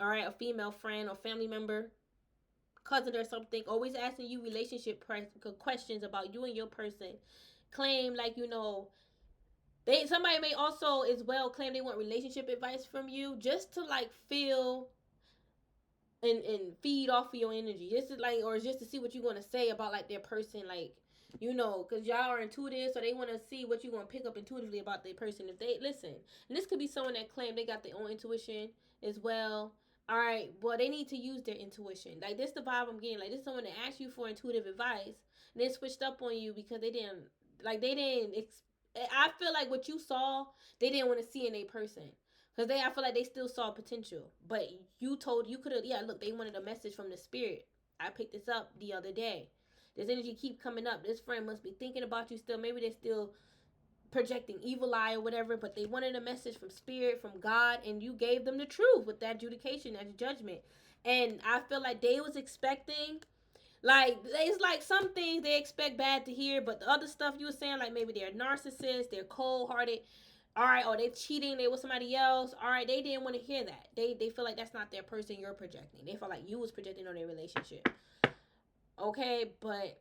All right, a female friend or family member, cousin or something, always asking you relationship questions about you and your person. Claim like, you know, somebody may also as well claim they want relationship advice from you just to like feel and feed off of your energy, just to like, or just to see what you're going to say about like their person, like, you know, because y'all are intuitive, so they want to see what you're going to pick up intuitively about their person. If they listen, and this could be someone that claim they got their own intuition as well. All right, well, they need to use their intuition. Like, this the vibe I'm getting. Like, this is someone that asked you for intuitive advice and then switched up on you because they didn't I feel like what you saw, they didn't want to see in a person. Because I feel like they still saw potential. But you could have, yeah, look, they wanted a message from the spirit. I picked this up the other day. This energy keep coming up. This friend must be thinking about you still. Maybe they're still projecting evil eye or whatever, but they wanted a message from spirit, from God, and you gave them the truth with that adjudication, that judgment. And I feel like they was expecting, like, it's like some things they expect bad to hear, but the other stuff you were saying, like maybe they're narcissists, they're cold-hearted, all right, or they're cheating, they with somebody else, all right, they didn't want to hear that. They feel like that's not their person you're projecting. They feel like you was projecting on their relationship. Okay, but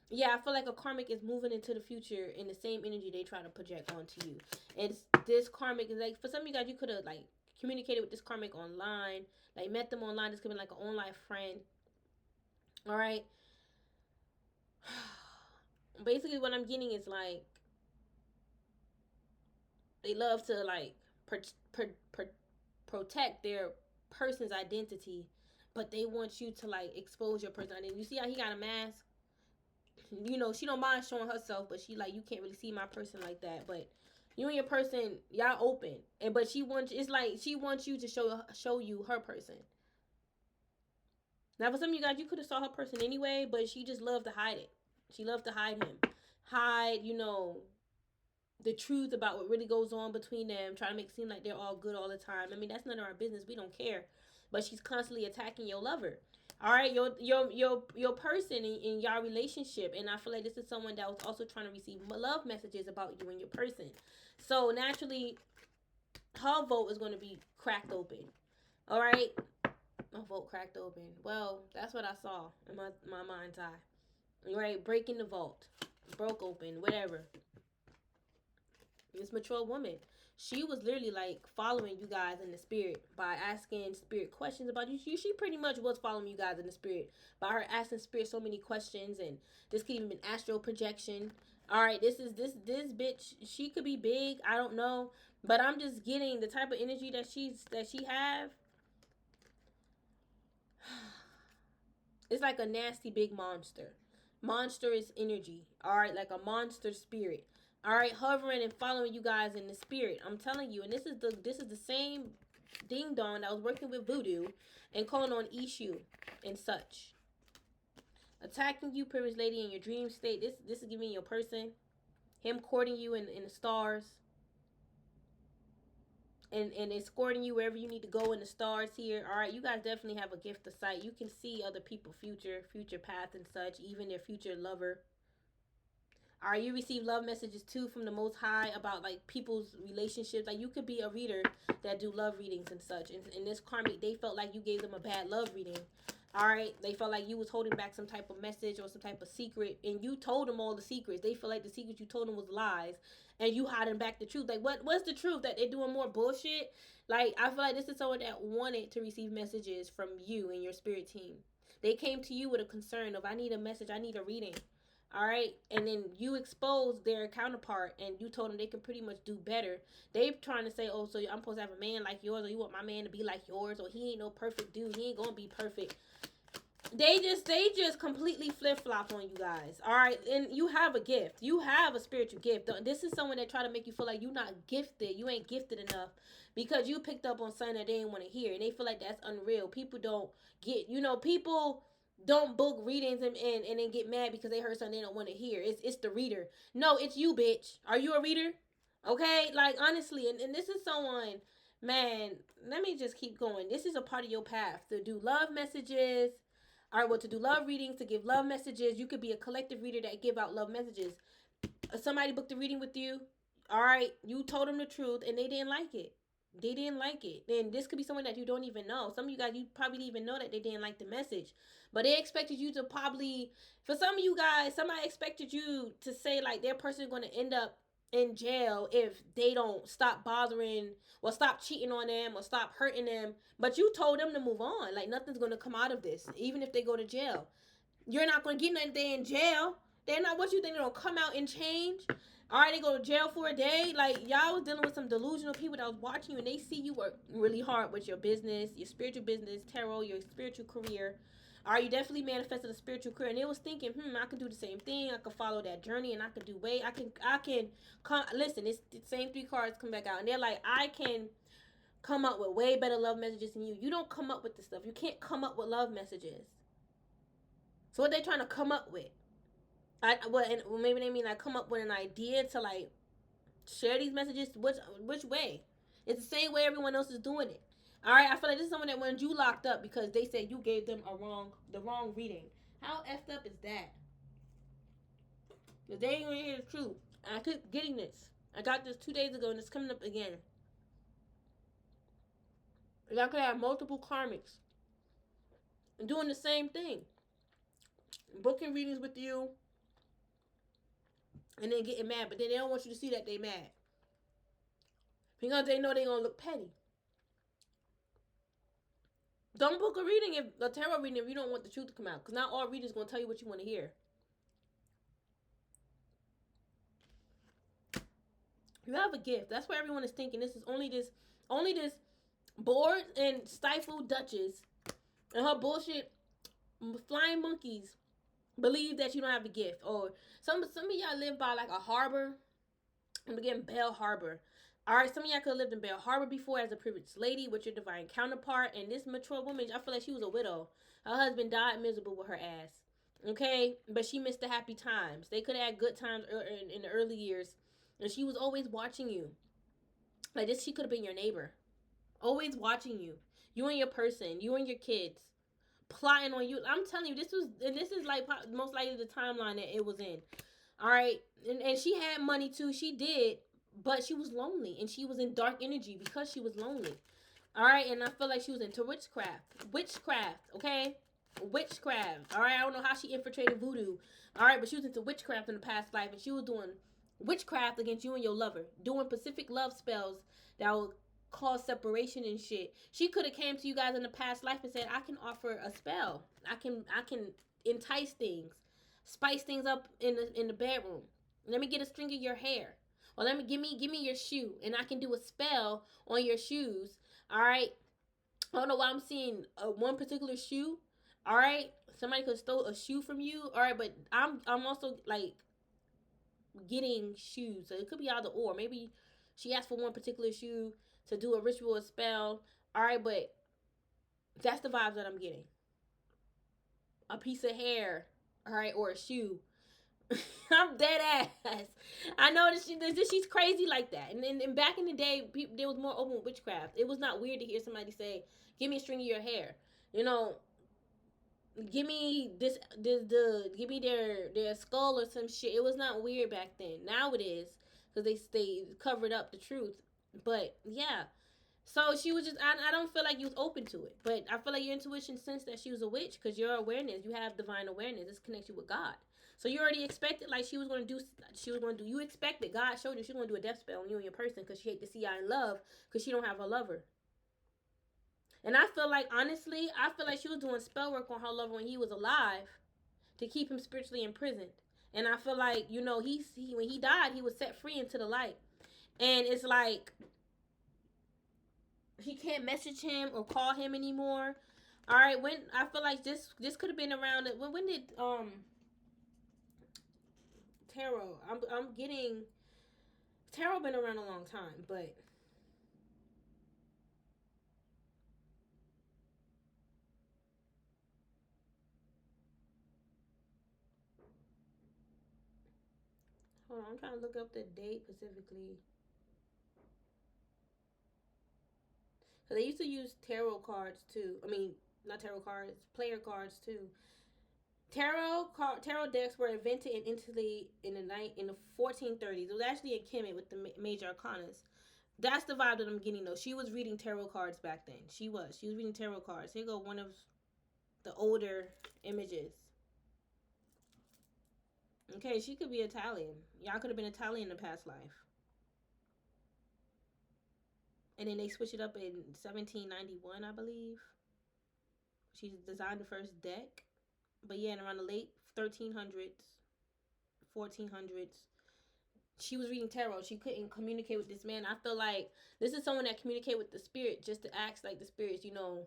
yeah, I feel like a karmic is moving into the future in the same energy they try to project onto you. And this karmic is like, for some of you guys, you could have like communicated with this karmic online, like met them online. This could be like an online friend. All right. Basically, what I'm getting is like they love to like protect their person's identity, but they want you to like expose your person. And you see how he got a mask? You know, she don't mind showing herself, but she like, you can't really see my person like that. But you and your person, y'all open, and but it's like she wants you to show you her person. Now, for some of you guys, you could have saw her person anyway, but she just loved to hide it. She loved to hide him, hide, you know, the truth about what really goes on between them, trying to make it seem like they're all good all the time. I mean, that's none of our business. We don't care. But she's constantly attacking your lover. All right, your person in your relationship. And I feel like this is someone that was also trying to receive love messages about you and your person. So naturally, her vote is going to be cracked open. All right, my vote cracked open. Well, that's what I saw in my mind's eye. All right, breaking the vault, broke open, whatever. This mature woman, she was literally like following you guys in the spirit by asking spirit questions about you. She pretty much was following you guys in the spirit by her asking spirit so many questions. And this could even be astral projection. All right, this bitch, she could be big, I don't know, but I'm just getting the type of energy that she have. It's like a nasty big monster. Monstrous energy. All right, like a monster spirit. All right, hovering and following you guys in the spirit. I'm telling you, and this is the same ding dong that was working with voodoo and calling on Ishu and such. Attacking you, privileged lady, in your dream state. This is giving your person. Him courting you in the stars. And escorting you wherever you need to go in the stars here. All right, you guys definitely have a gift of sight. You can see other people's future path and such, even their future lover. All right, you receive love messages too from the Most High about like people's relationships. Like you could be a reader that do love readings and such. And in this karmic, they felt like you gave them a bad love reading. All right, they felt like you was holding back some type of message or some type of secret, and you told them all the secrets. They feel like the secrets you told them was lies, and you hiding back the truth. Like what's the truth? That they're doing more bullshit? Like I feel like this is someone that wanted to receive messages from you and your spirit team. They came to you with a concern of I need a message, I need a reading. All right, and then you exposed their counterpart, and you told them they can pretty much do better. They trying to say, oh, so I'm supposed to have a man like yours, or you want my man to be like yours, or he ain't no perfect dude, he ain't gonna be perfect. They just completely flip-flop on you guys. All right, and you have a gift. You have a spiritual gift. This is someone that try to make you feel like you're not gifted. You ain't gifted enough because you picked up on something that they didn't want to hear, and they feel like that's unreal. People don't get, people don't book readings and then get mad because they heard something they don't want to hear. It's the reader. No, it's you, bitch. Are you a reader? Okay, like honestly, and this is someone, man, let me just keep going. This is a part of your path to do love messages. All right, well, to do love readings, to give love messages. You could be a collective reader that give out love messages. Somebody booked a reading with you. All right, you told them the truth, and they didn't like it. They didn't like it. And this could be someone that you don't even know. Some of you guys, you probably didn't even know that they didn't like the message. But they expected you to probably, for some of you guys, somebody expected you to say, like, their person is going to end up in jail if they don't stop bothering or stop cheating on them or stop hurting them. But you told them to move on. Like, nothing's going to come out of this, even if they go to jail. You're not going to get nothing there in jail. They're not what you think they're going to come out and change. All right, they go to jail for a day. Like, y'all was dealing with some delusional people that was watching you, and they see you work really hard with your business, your spiritual business, tarot, your spiritual career. All right, you definitely manifested a spiritual career, and they was thinking, I can do the same thing. I can follow that journey, and I can do way. I can come. Listen, it's the same 3 cards come back out, and they're like, I can come up with way better love messages than you. You don't come up with this stuff. You can't come up with love messages. So what they trying to come up with? Maybe they mean like come up with an idea to like share these messages. Which way? It's the same way everyone else is doing it. All right, I feel like this is someone that wanted you locked up because they said you gave them the wrong reading. How effed up is that? Because they ain't gonna hear the truth. And I keep getting this. I got this 2 days ago and it's coming up again. And I could have multiple karmics doing the same thing. Booking readings with you and then getting mad, but then they don't want you to see that they mad. Because they know they gonna look petty. Don't book a tarot reading if you don't want the truth to come out. Because not all readers gonna tell you what you want to hear. You have a gift. That's where everyone is thinking. This is only this bored and stifled Duchess and her bullshit flying monkeys believe that you don't have a gift. Or some of y'all live by like a harbor. And again, Bell Harbor. All right, some of y'all could have lived in Bell Harbor before as a privileged lady with your divine counterpart. And this mature woman, I feel like she was a widow. Her husband died miserable with her ass. Okay? But she missed the happy times. They could have had good times in the early years. And she was always watching you. Like this, she could have been your neighbor. Always watching you. You and your person. You and your kids. Plotting on you. I'm telling you, this is like most likely the timeline that it was in. All right? And she had money too. She did. But she was lonely, and she was in dark energy because she was lonely. All right, and I feel like she was into witchcraft, okay? Witchcraft, all right? I don't know how she infiltrated voodoo, all right? But she was into witchcraft in the past life, and she was doing witchcraft against you and your lover, doing specific love spells that would cause separation and shit. She could have came to you guys in the past life and said, I can offer a spell. I can entice things, spice things up in the bedroom. Let me get a string of your hair. Or let me give me your shoe, and I can do a spell on your shoes. All right. I don't know why I'm seeing one particular shoe. All right. Somebody could have stole a shoe from you. All right, but I'm also like getting shoes. So it could be either or. Maybe she asked for one particular shoe to do a ritual or spell. All right, but that's the vibes that I'm getting. A piece of hair, all right, or a shoe. I'm dead ass. I know that she's crazy like that. And back in the day, there was more open witchcraft. It was not weird to hear somebody say, "Give me a string of your hair." You know, give me give me their skull or some shit. It was not weird back then. Now it is, because they covered up the truth. But yeah, so she was just, I don't feel like you was open to it, but I feel like your intuition sensed that she was a witch, because your awareness, you have divine awareness. This connects you with God. So you already expected, like, you expected, God showed you she was going to do a death spell on you and your person, because she hate to see y'all in love, because she don't have a lover. And I feel like, honestly, she was doing spell work on her lover when he was alive to keep him spiritually imprisoned. And I feel like, you know, he when he died, he was set free into the light. And it's like, she can't message him or call him anymore. All right, when I feel like this could have been around. When did tarot? I'm getting tarot been around a long time, but hold on, I'm trying to look up the date specifically. So they used to use tarot cards too. I mean, not tarot cards, player cards too. Tarot decks were invented in Italy in the 1430s. It was actually in Kemet with the major arcanas. That's the vibe that I'm getting though. She was reading tarot cards back then. She was reading tarot cards. Here go one of the older images. Okay, she could be Italian. Y'all could have been Italian in the past life. And then they switched it up in 1791, I believe. She designed the first deck. But yeah, in around the late 1300s, 1400s, she was reading tarot. She couldn't communicate with this man. I feel like this is someone that communicate with the spirit, just to ask like the spirits, you know,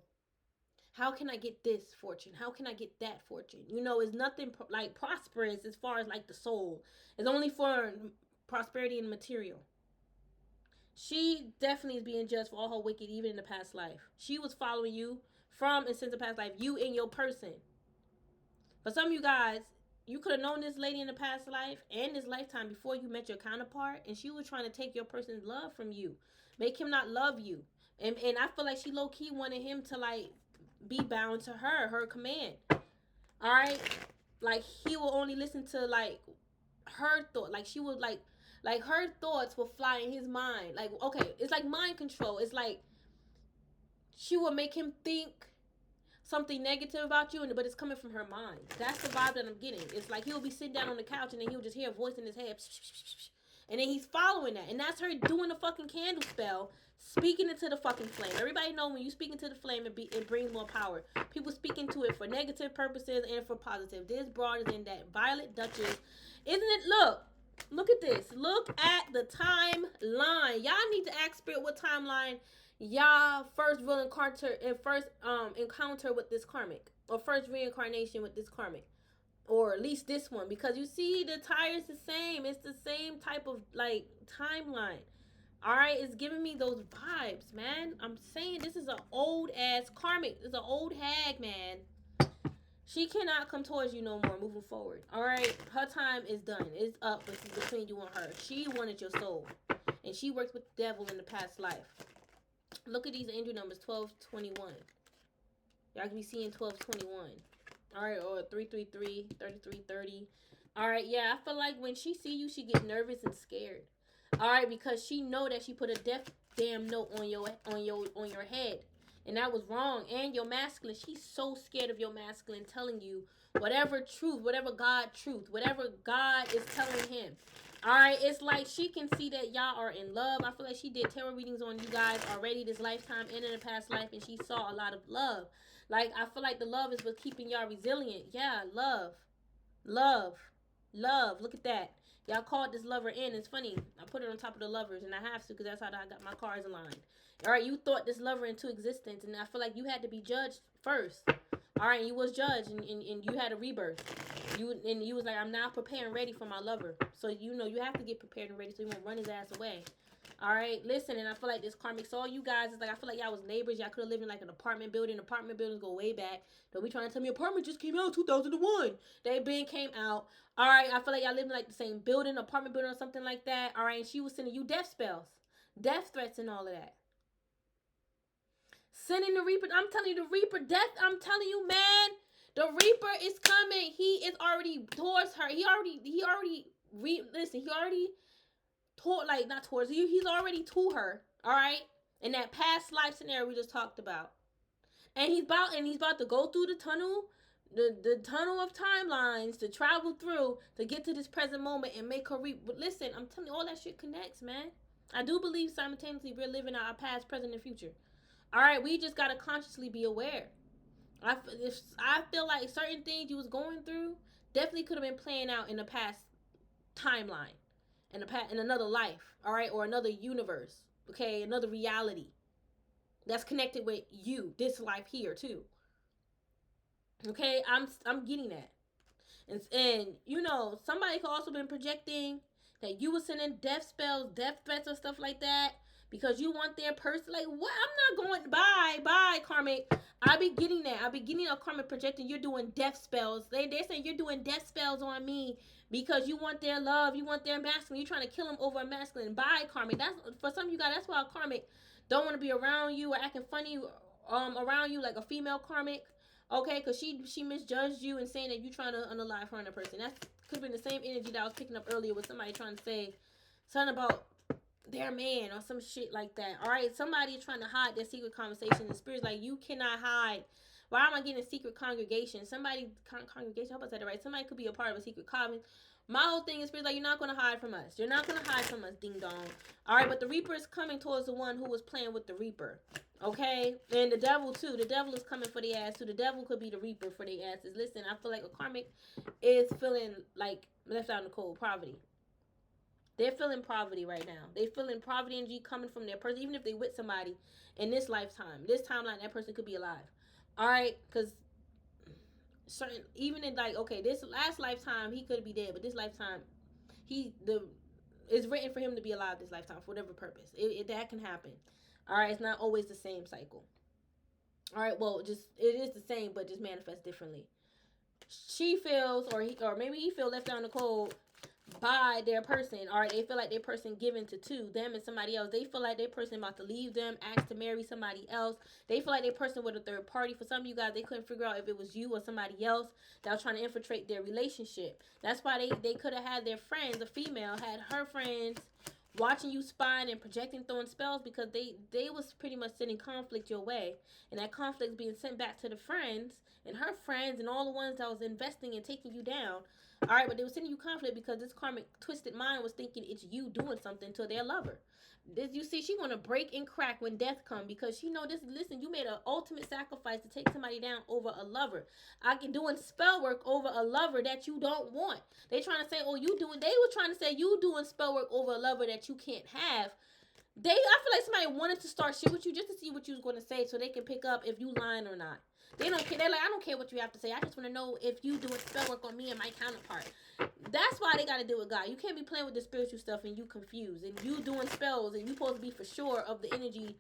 how can I get this fortune? How can I get that fortune? You know, it's nothing like prosperous as far as like the soul. It's only for prosperity and material. She definitely is being judged for all her wicked, even in the past life. She was following you from and since the past life, you and your person. For some of you guys, you could have known this lady in the past life and this lifetime before you met your counterpart, and she was trying to take your person's love from you, make him not love you. And I feel like she low-key wanted him to like be bound to her command. All right, like he will only listen to like her thought. Like she would like her thoughts will fly in his mind. Like, okay, it's like mind control. It's like she will make him think something negative about you, but it's coming from her mind. That's the vibe that I'm getting. It's like he'll be sitting down on the couch and then he'll just hear a voice in his head, and then he's following that, and that's her doing the fucking candle spell, speaking into the fucking flame. Everybody know when you speak into the flame, it brings more power. People speak into it for negative purposes and for positive. This broad is in that Violet Duchess, isn't it? Look at this. Look at the timeline. Y'all need to ask spirit what timeline y'all first real encounter with this karmic, or first reincarnation with this karmic, or at least this one, because you see the tire's the same. It's the same type of like timeline. All right, it's giving me those vibes, man. I'm saying this is an old ass karmic. It's an old hag, man. She cannot come towards you no more moving forward. All right, her time is done. It's up between you and her. She wanted your soul, and she worked with the devil in the past life. Look at these angel numbers, 1221. Y'all can be seeing 1221. All right, or 333, 3330. All right, yeah, I feel like when she see you, she get nervous and scared. All right, because she know that she put a death damn note on your head, and that was wrong. And your masculine, she's so scared of your masculine telling you whatever truth, whatever God truth, whatever God is telling him. All right, it's like she can see that y'all are in love. I feel like she did tarot readings on you guys already this lifetime and in the past life, and she saw a lot of love. Like, I feel like the love is what's keeping y'all resilient. Yeah, love. Love. Love. Look at that. Y'all called this lover in. It's funny. I put it on top of the lovers, and I have to because that's how I got my cards aligned. All right, you thought this lover into existence, and I feel like you had to be judged first. All right, you was judged, and you had a rebirth. You was like, I'm now prepared and ready for my lover. So you know you have to get prepared and ready so you won't run his ass away. All right, listen, and I feel like this karmic. So all you guys is like, I feel like y'all was neighbors. Y'all could have lived in like an apartment building. Apartment buildings go way back. Don't be trying to tell me apartment just came out in 2001. They been came out. All right, I feel like y'all lived in like the same building, apartment building or something like that. All right, and she was sending you death spells, death threats, and all of that. Sending the Reaper. I'm telling you, the Reaper death. I'm telling you, man, the Reaper is coming. He is already towards her. He already toward, like, not towards you. He's already to her. All right, in that past life scenario we just talked about, and he's about to go through the tunnel. The tunnel of timelines to travel through to get to this present moment and make her reap. But listen, I'm telling you, all that shit connects, man. I do believe simultaneously we're living our past, present, and future. All right, we just gotta consciously be aware. I feel like certain things you was going through definitely could have been playing out in the past timeline, in another life, all right, or another universe, okay, another reality that's connected with you, this life here too. Okay, I'm getting that, and you know somebody could also been projecting that you were sending death spells, death threats, or stuff like that because you want their person. Like, what? I'm not going. Bye, karmic. I be getting that. I be getting a karmic projecting. You're doing death spells. They're saying you're doing death spells on me because you want their love. You want their masculine. You're trying to kill them over a masculine. Bye, karmic. That's for some of you guys. That's why a karmic don't want to be around you or acting funny around you like a female karmic. Okay, because she misjudged you and saying that you trying to unalive her and a person. That could have been the same energy that I was picking up earlier with somebody trying to say something about their man or some shit like that. All right, somebody trying to hide their secret conversation. The spirit's like, you cannot hide. Why am I getting a secret congregation? Congregation, I hope I said it right. Somebody could be a part of a secret coven. My whole thing is spirit's like, you're not going to hide from us. You're not going to hide from us, ding dong. All right, but the Reaper is coming towards the one who was playing with the Reaper. Okay, and the devil too. The devil is coming for the ass too. The devil could be the Reaper for the asses. Listen, I feel like a karmic is feeling like left out in the cold, poverty. They're feeling poverty right now. They're feeling poverty energy coming from their person, even if they with somebody in this lifetime, this timeline. That person could be alive. All right, because certain, even in like, okay, this last lifetime he could be dead, but this lifetime it's written for him to be alive this lifetime for whatever purpose. That can happen. All right, it's not always the same cycle. All right, well, just it is the same, but just manifests differently. She feels, or maybe he feel left out in the cold by their person. All right, they feel like their person given to two, them and somebody else. They feel like their person about to leave them, asked to marry somebody else. They feel like their person with a third party. For some of you guys, they couldn't figure out if it was you or somebody else that was trying to infiltrate their relationship. That's why they could have had their friends, a female, had her friends watching you spying and projecting, throwing spells, because they was pretty much sending conflict your way, and that conflict being sent back to the friends and her friends and all the ones that was investing and taking you down. All right, but they were sending you conflict because this karmic twisted mind was thinking it's you doing something to their lover. This, you see, she want to break and crack when death come because she know this. Listen, you made an ultimate sacrifice to take somebody down over a lover. I can doing spell work over a lover that you don't want. They trying to say, oh, you doing. They were trying to say you doing spell work over a lover that you can't have. I feel like somebody wanted to start shit with you just to see what you was going to say so they can pick up if you lying or not. They don't care. They're like, I don't care what you have to say. I just want to know if you doing spell work on me and my counterpart. That's why they got to deal with God. You can't be playing with the spiritual stuff and you confused. And you doing spells and you supposed to be for sure of the energy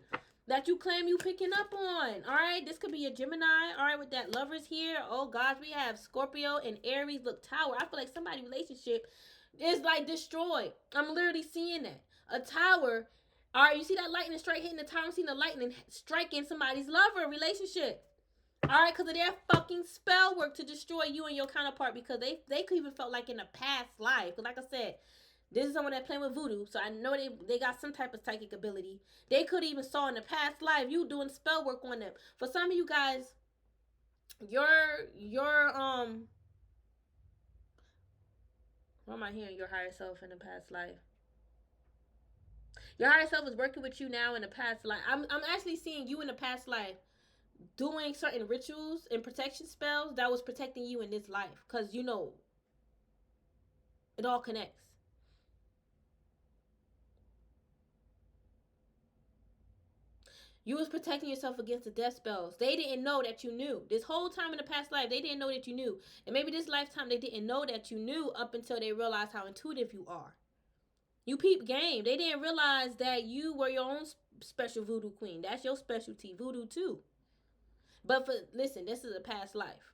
that you claim you picking up on. All right? This could be a Gemini. All right? With that lovers here. Oh, gosh. We have Scorpio and Aries. Look, Tower. I feel like somebody's relationship is like destroyed. I'm literally seeing that. A tower. All right? You see that lightning strike hitting the tower? I'm seeing the lightning striking somebody's lover relationship. All right, because of their fucking spell work to destroy you and your counterpart, because they could even felt like in a past life. Because like I said, this is someone that playing with voodoo, so I know they got some type of psychic ability. They could even saw in the past life you doing spell work on them. For some of you guys, your what am I hearing? Your higher self in the past life. Your higher self is working with you now in the past life. I'm actually seeing you in the past life doing certain rituals and protection spells that was protecting you in this life, because you know it all connects. You was protecting yourself against the death spells. They didn't know that you knew. This whole time in the past life, they didn't know that you knew. And maybe this lifetime, they didn't know that you knew up until they realized how intuitive you are. You peep game. They didn't realize that you were your own special voodoo queen. That's your specialty, voodoo too. But listen, this is a past life.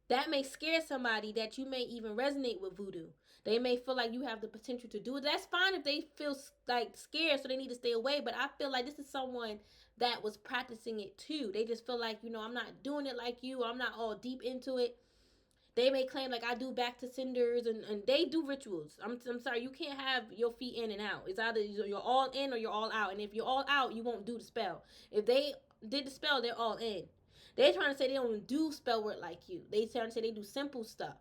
That may scare somebody that you may even resonate with voodoo. They may feel like you have the potential to do it. That's fine if they feel like scared, so they need to stay away. But I feel like this is someone that was practicing it too. They just feel like, I'm not doing it like you. I'm not all deep into it. They may claim like I do back to cinders, and they do rituals. I'm sorry, you can't have your feet in and out. It's either you're all in or you're all out. And if you're all out, you won't do the spell. If they did the spell, they're all in. They're trying to say they don't do spell work like you. They trying to say they do simple stuff.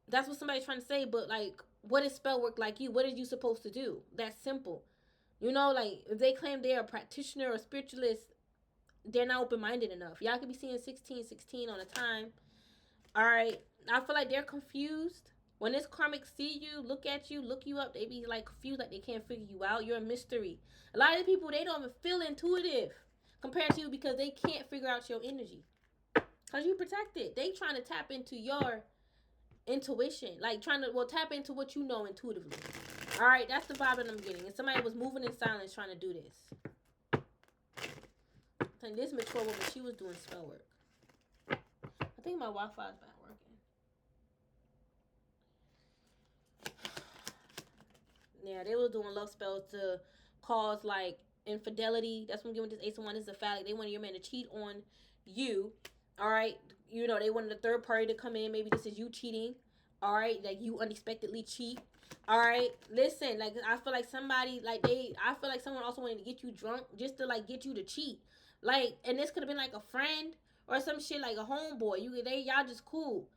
That's what somebody's trying to say, but like, what is spell work like you? What are you supposed to do? That's simple. Like, if they claim they're a practitioner or spiritualist, they're not open-minded enough. Y'all could be seeing 1616 on a time. All right. I feel like they're confused. When this karmic see you, look at you, look you up, they be like confused, like they can't figure you out. You're a mystery. A lot of the people, they don't even feel intuitive compared to you because they can't figure out your energy. Because you protect it. They trying to tap into your intuition. Like trying to, tap into what you know intuitively. All right, that's the vibe that I'm getting. And somebody was moving in silence trying to do this. And this mature woman, she was doing spell work. I think my Wi-Fi is not working. Yeah, they were doing love spells to cause like infidelity. That's what I'm giving this Ace of Wands. This is a phallic. They wanted your man to cheat on you. All right, they wanted a third party to come in. Maybe this is you cheating. All right, like you unexpectedly cheat. All right, listen. Like I feel like somebody, I feel like someone also wanted to get you drunk just to like get you to cheat. Like, and this could have been like a friend or some shit, like a homeboy. Y'all just cool.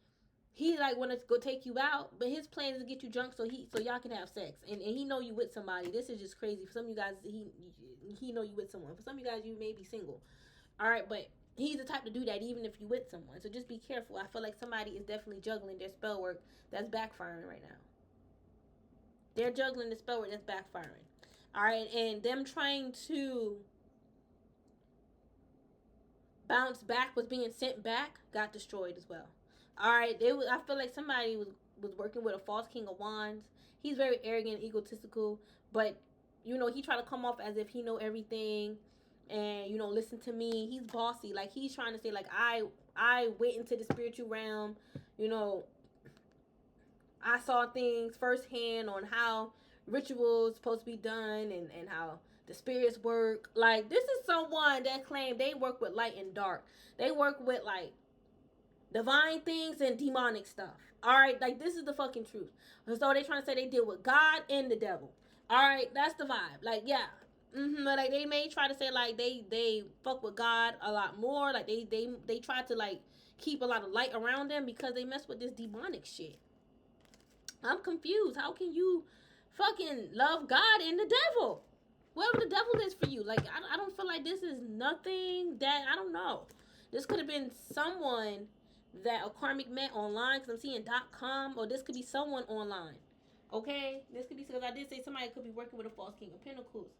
He like want to go take you out, but his plan is to get you drunk so y'all can have sex. And he know you with somebody. This is just crazy. For some of you guys, he know you with someone. For some of you guys, you may be single. All right, but he's the type to do that even if you with someone. So just be careful. I feel like somebody is definitely juggling their spell work that's backfiring right now. They're juggling the spell work that's backfiring. All right, and them trying to bounce back was being sent back got destroyed as well. All right, I feel like somebody was working with a false king of wands. He's very arrogant, egotistical, but he tried to come off as if he know everything, and listen to me. He's bossy, like he's trying to say like I went into the spiritual realm. I saw things firsthand on how rituals supposed to be done and how the spirits work. Like, this is someone that claimed they work with light and dark. They work with like divine things and demonic stuff. All right, like this is the fucking truth. So they trying to say they deal with God and the devil. All right, that's the vibe. Like, yeah. Like they may try to say like they fuck with God a lot more. Like they try to like keep a lot of light around them because they mess with this demonic shit. I'm confused. How can you fucking love God and the devil? Whatever the devil is for you. Like, I don't feel like this is nothing that, I don't know. This could have been someone that a karmic met online, because I'm seeing .com, or this could be someone online. Okay? This could be, because I did say somebody could be working with a false king of pentacles.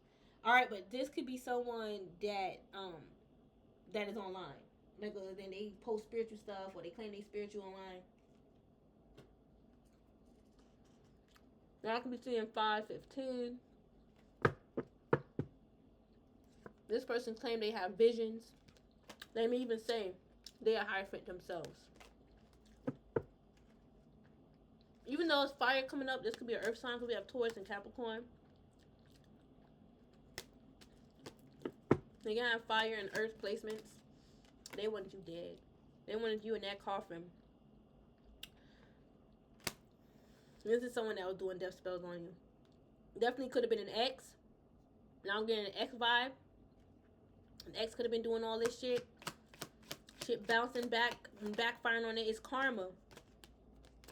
Alright, but this could be someone that is online. Like, then they post spiritual stuff, or they claim they spiritual online. Now I can be seeing 515. This person claimed they have visions. They may even say they are Hierophant themselves. Even though it's fire coming up, this could be an earth sign, because we have Taurus and Capricorn. They can have fire and earth placements. They wanted you dead. They wanted you in that coffin. This is someone that was doing death spells on you. Definitely could have been an ex. Now I'm getting an ex vibe. An ex could have been doing all this shit. Shit bouncing back and backfiring on it. It's karma.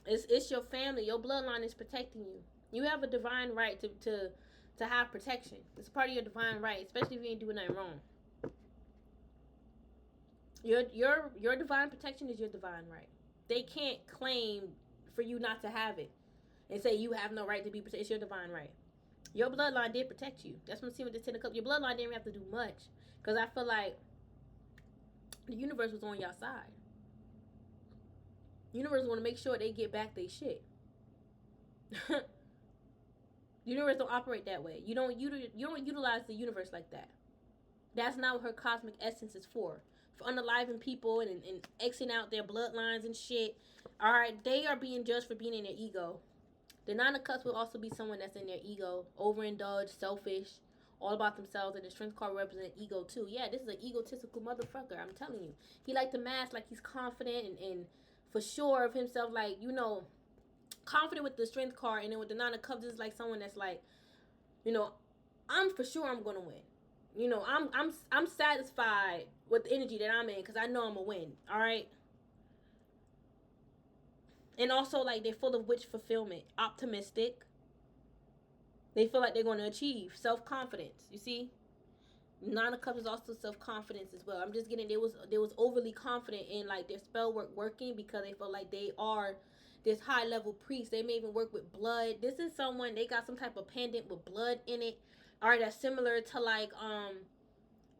It's your family. Your bloodline is protecting you. You have a divine right to have protection. It's part of your divine right, especially if you ain't doing nothing wrong. Your divine protection is your divine right. They can't claim for you not to have it and say you have no right to be protected. It's your divine right. Your bloodline did protect you. That's what I'm seeing with the Ten of Cups. Your bloodline didn't have to do much. Because I feel like the universe was on your side. The universe want to make sure they get back their shit. The universe don't operate that way. You don't utilize the universe like that. That's not what her cosmic essence is for. For unaliving people and Xing out their bloodlines and shit. Alright, they are being judged for being in their ego. The Nine of Cups will also be someone that's in their ego, overindulged, selfish, all about themselves, and the Strength card represents ego too. Yeah, this is an egotistical motherfucker, I'm telling you. He like to mask like he's confident and for sure of himself, like, you know, confident with the Strength card, and then with the Nine of Cups, it's like someone that's like, you know, I'm for sure I'm gonna win. You know, I'm satisfied with the energy that I'm in because I know I'm gonna win. All right. And also, like, they're full of wish fulfillment, optimistic. They feel like they're going to achieve self-confidence. You see, Nine of Cups is also self-confidence as well. I'm just getting they was overly confident in like their spell work working because they feel like they are this high-level priest. They may even work with blood. This is someone, they got some type of pendant with blood in it. All right, that's similar to like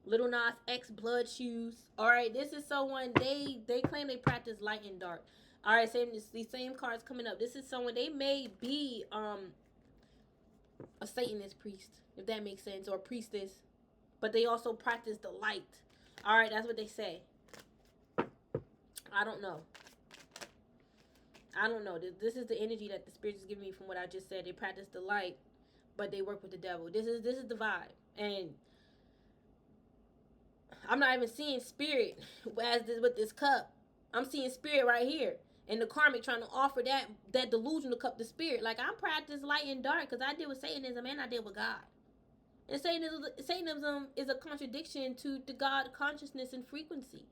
Little Nas X blood shoes. All right, this is someone they claim they practice light and dark. All right, same these same cards coming up. This is someone, they may be a Satanist priest, if that makes sense, or priestess, but they also practice the light. All right, that's what they say. I don't know. This is the energy that the spirit is giving me from what I just said. They practice the light, but they work with the devil. This is the vibe, and I'm not even seeing spirit as this with this cup. I'm seeing spirit right here. And the karmic trying to offer that delusional cup to spirit. Like, I practice light and dark because I deal with Satanism and I deal with God. And Satanism is a contradiction to the God consciousness and frequency.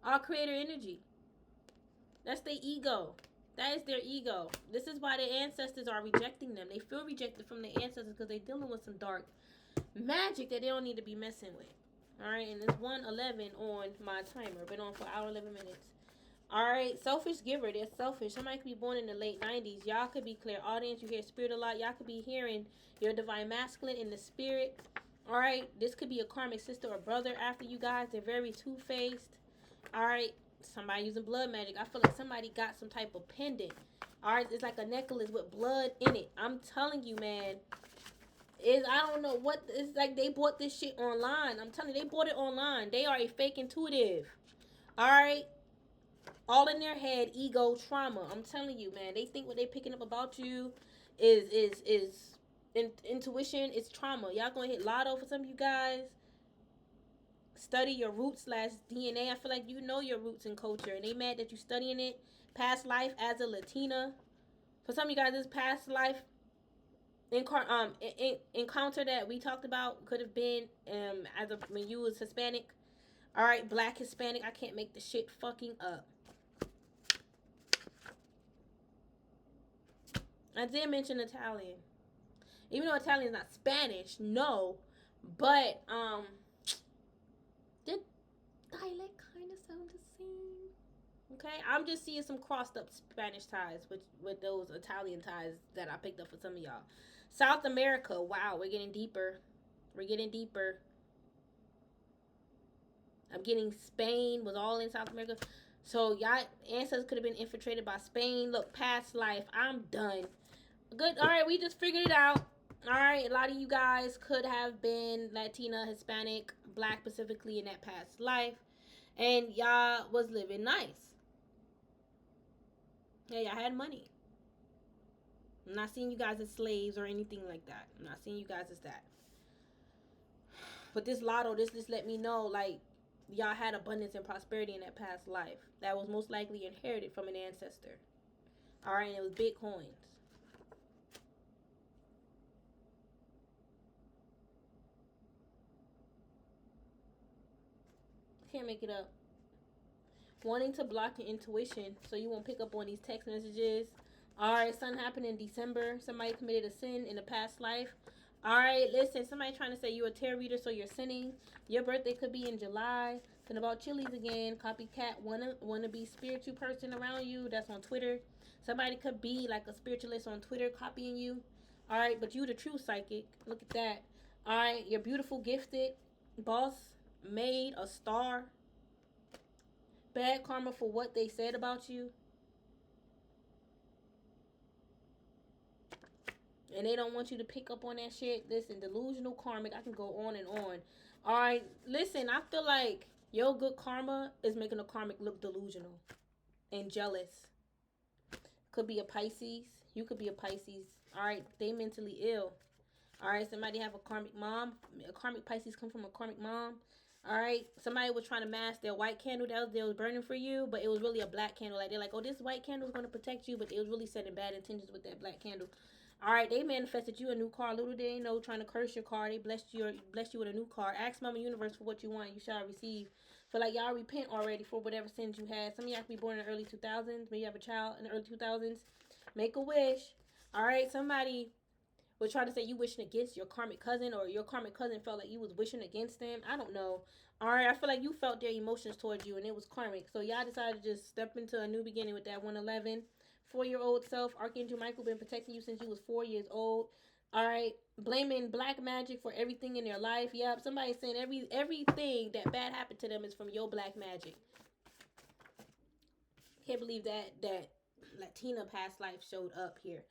Our creator energy. That's their ego. That is their ego. This is why their ancestors are rejecting them. They feel rejected from their ancestors because they're dealing with some dark magic that they don't need to be messing with. Alright, and it's 1:11 on my timer. Been on for an hour 11 minutes. Alright, selfish giver. They're selfish. Somebody could be born in the late 90s. Y'all could be clairaudience. You hear spirit a lot. Y'all could be hearing your divine masculine in the spirit. Alright, this could be a karmic sister or brother after you guys. They're very two-faced. Alright, somebody using blood magic. I feel like somebody got some type of pendant. Alright, it's like a necklace with blood in it. I'm telling you, man. I don't know what. It's like they bought this shit online. I'm telling you, they bought it online. They are a fake intuitive. Alright? All in their head, ego, trauma. I'm telling you, man. They think what they picking up about you is intuition. It's trauma. Y'all gonna hit lotto for some of you guys. Study your roots / DNA. I feel like you know your roots and culture, and they mad that you studying it. Past life as a Latina. For some of you guys, this past life encounter that we talked about could have been when you was Hispanic. All right, Black Hispanic. I can't make the shit fucking up. I did mention Italian. Even though Italian is not Spanish, no. But, did dialect kind of sound the same? Okay, I'm just seeing some crossed up Spanish ties with those Italian ties that I picked up for some of y'all. South America, wow, we're getting deeper. We're getting deeper. I'm getting Spain was all in South America. So y'all ancestors could have been infiltrated by Spain. Look, past life, I'm done. Good. All right, we just figured it out. All right, a lot of you guys could have been Latina, Hispanic, Black specifically in that past life, and y'all was living nice. Yeah, y'all had money. I'm not seeing you guys as slaves or anything like that. I'm not seeing you guys as that. But this lotto, this let me know, like, y'all had abundance and prosperity in that past life. That was most likely inherited from an ancestor. All right, and it was big coins. Can't make it up. Wanting to block your intuition so you won't pick up on these text messages. Alright, something happened in December. Somebody committed a sin in the past life. Alright, listen, somebody trying to say you're a tarot reader, so you're sinning. Your birthday could be in July. Talking about chilies again. Copycat, wanna be spiritual person around you that's on Twitter. Somebody could be like a spiritualist on Twitter copying you. All right, but you the true psychic. Look at that. All right, you're beautiful, gifted, boss, made, a star. Bad karma for what they said about you. And they don't want you to pick up on that shit. Listen, delusional karmic. I can go on and on. All right, listen, I feel like your good karma is making a karmic look delusional and jealous. Could be a Pisces. You could be a Pisces. All right, they mentally ill. All right, somebody have a karmic mom. A karmic Pisces come from a karmic mom. All right, somebody was trying to mask their white candle that was burning for you, but it was really a black candle. Like they're like, oh, this white candle is going to protect you, but it was really setting bad intentions with that black candle. All right, they manifested you a new car. Little they know, trying to curse your car. They blessed you with a new car. Ask Mama Universe for what you want. You shall receive. Feel like y'all repent already for whatever sins you had. Some of y'all could be born in the early 2000s. Maybe you have a child in the early 2000s. Make a wish. All right, somebody was trying to say you wishing against your karmic cousin, or your karmic cousin felt like you was wishing against them. I don't know. All right, I feel like you felt their emotions towards you, and it was karmic. So y'all decided to just step into a new beginning with that 111. 4-year-old self, Archangel Michael been protecting you since you was 4 years old. All right, blaming black magic for everything in their life. Yep, somebody's saying everything that bad happened to them is from your black magic. Can't believe that Latina past life showed up here.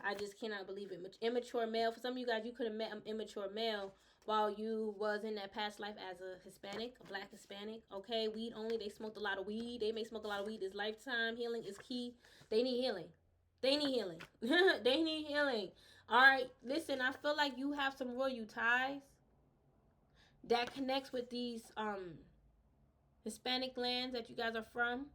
I just cannot believe it. Immature male. For some of you guys, you could have met an immature male while you was in that past life as a Hispanic, a black Hispanic. Okay, weed only. They smoked a lot of weed. They may smoke a lot of weed this lifetime. Healing is key. They need healing. They need healing. They need healing. All right, listen, I feel like you have some royal ties that connects with these Hispanic lands that you guys are from.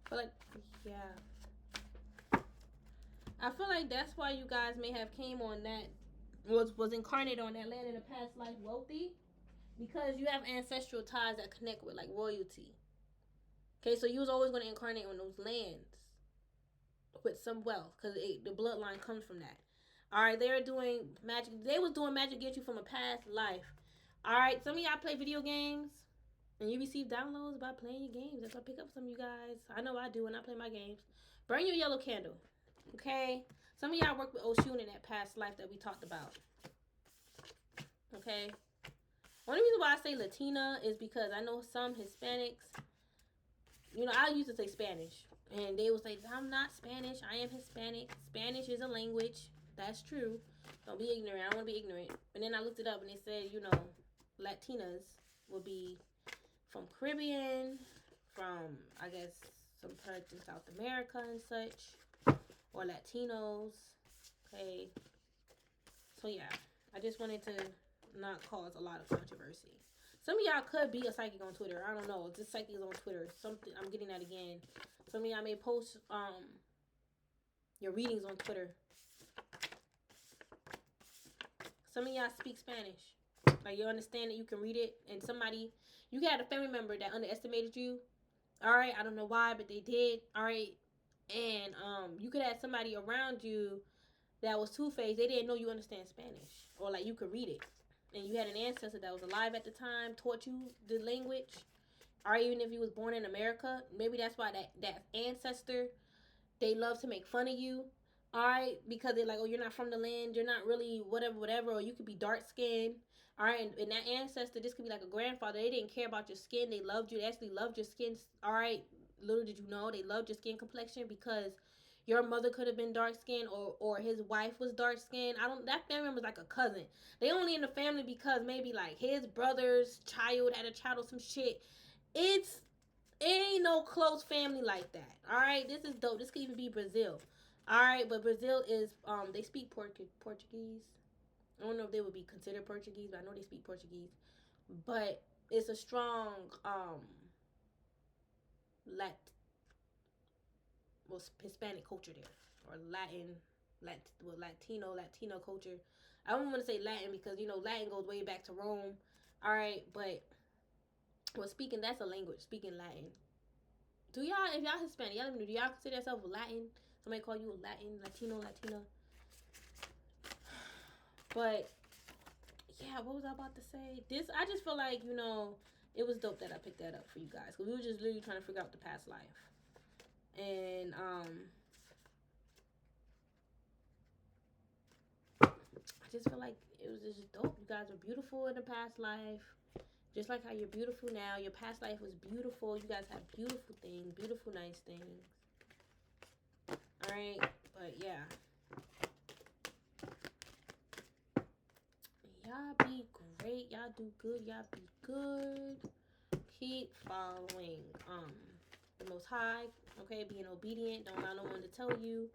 But yeah, I feel like that's why you guys may have came on that was incarnated on that land in a past life wealthy, because you have ancestral ties that connect with like royalty. Okay, so you was always going to incarnate on those lands with some wealth, because the bloodline comes from that. All right, they're doing magic. They was doing magic against you from a past life. All right, some of y'all play video games and you receive downloads by playing your games. That's why I pick up some of you guys. I know I do when I play my games. Burn your yellow candle. Okay? Some of y'all work with Oshun in that past life that we talked about. Okay? Only reason why I say Latina is because I know some Hispanics, you know, I used to say Spanish. And they would say, I'm not Spanish. I am Hispanic. Spanish is a language. That's true. Don't be ignorant. I don't want to be ignorant. And then I looked it up and they said, you know, Latinas would be from Caribbean, from, I guess, some parts in South America and such, or Latinos. Okay. So, yeah. I just wanted to not cause a lot of controversy. Some of y'all could be a psychic on Twitter. I don't know. This psychic is on Twitter. Something, I'm getting that again. Some of y'all may post your readings on Twitter. Some of y'all speak Spanish. Like, you understand that you can read it. And somebody, you had a family member that underestimated you. All right, I don't know why, but they did. All right, and you could have somebody around you that was two-faced. They didn't know you understand Spanish, or like you could read it. And you had an ancestor that was alive at the time, taught you the language. Or even if you was born in America, maybe that's why that ancestor, they love to make fun of you. All right, because they're like, oh, you're not from the land, you're not really whatever, or you could be dark skinned. All right, and that ancestor, this could be like a grandfather. They didn't care about your skin. They loved you. They actually loved your skin. All right, little did you know, they loved your skin complexion because your mother could have been dark skinned, or his wife was dark skinned. That family member's like a cousin. They only in the family because maybe like his brother's child had a child or some shit. It ain't no close family like that. All right, this is dope. This could even be Brazil. All right, but Brazil is they speak Portuguese. I don't know if they would be considered Portuguese, but I know they speak Portuguese. But it's a strong Hispanic culture there, or Latino culture. I don't want to say Latin because you know Latin goes way back to Rome. All right, but speaking, that's a language. Speaking Latin. Do y'all, if y'all Hispanic, y'all let me know, do y'all consider yourself Latin? Somebody call you a Latin, Latino? But yeah, what was I about to say? This, I just feel like, you know, it was dope that I picked that up for you guys, because we were just literally trying to figure out the past life. And I just feel like it was just dope. You guys were beautiful in the past life, just like how you're beautiful now. Your past life was beautiful. You guys have beautiful things, beautiful nice things. All right, but yeah, y'all be great. Y'all do good. Y'all be good. Keep following the Most High. Okay, being obedient. Don't allow no one to tell you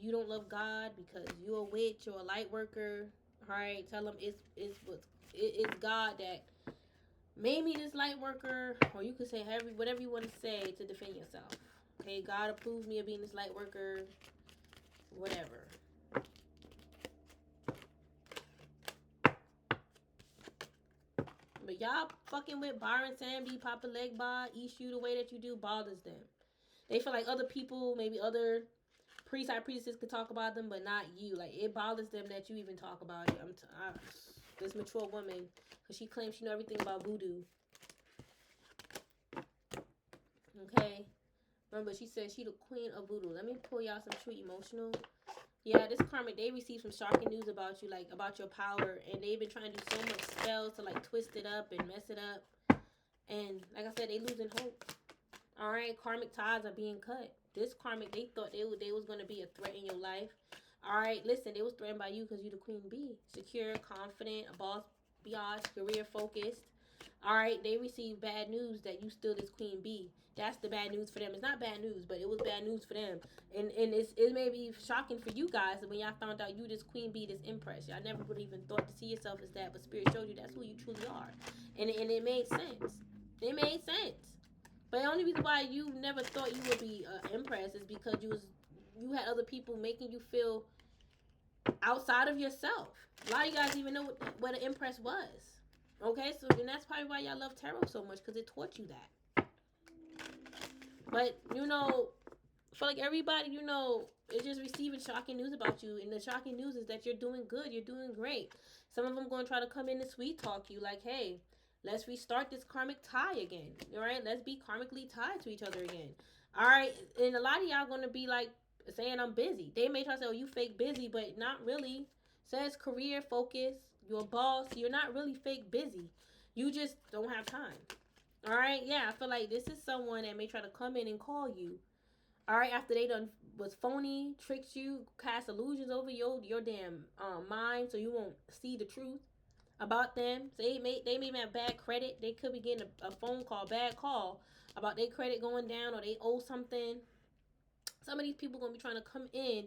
you don't love God because you're a witch or a light worker. All right, tell them it's God that made me this light worker, or you could say whatever you want to say to defend yourself. Okay, God approved me of being this light worker. Whatever. But y'all fucking with Byron Samby, Papa Legba, Ishu the way that you do bothers them. They feel like other people, maybe other high priestesses could talk about them, but not you. Like, it bothers them that you even talk about it. This mature woman, because she claims she know everything about voodoo. Okay? Remember, she said she the queen of voodoo. Let me pull y'all some true emotional. Yeah, this Karmic, they received some shocking news about you, like, about your power, and they've been trying to do so much spells to, like, twist it up and mess it up. And, like I said, they losing hope. Alright, Karmic ties are being cut. This Karmic, they thought they was going to be a threat in your life. Alright, listen, they was threatened by you because you the queen bee. Secure, confident, a boss, biatch, career focused. Alright, they received bad news that you still this queen bee. That's the bad news for them. It's not bad news, but it was bad news for them. And it may be shocking for you guys when y'all found out you this queen bee, this empress. Y'all never would even thought to see yourself as that, but Spirit showed you that's who you truly are. And it made sense. It made sense. But the only reason why you never thought you would be an empress is because you had other people making you feel outside of yourself. A lot of you guys even know what an empress was. Okay, so and that's probably why y'all love tarot so much, because it taught you that. But, you know, for like everybody, you know, is just receiving shocking news about you. And the shocking news is that you're doing good. You're doing great. Some of them going to try to come in and sweet talk you like, hey, let's restart this karmic tie again. All right, let's be karmically tied to each other again. All right, and a lot of y'all going to be like saying I'm busy. They may try to say, oh, you fake busy, but not really. Says career focus. You're a boss. You're not really fake busy. You just don't have time. All right, yeah, I feel like this is someone that may try to come in and call you. All right, after they done was phony, tricked you, cast illusions over your damn mind, so you won't see the truth about them. So they may have bad credit. They could be getting a phone call, bad call about their credit going down, or they owe something. Some of these people gonna be trying to come in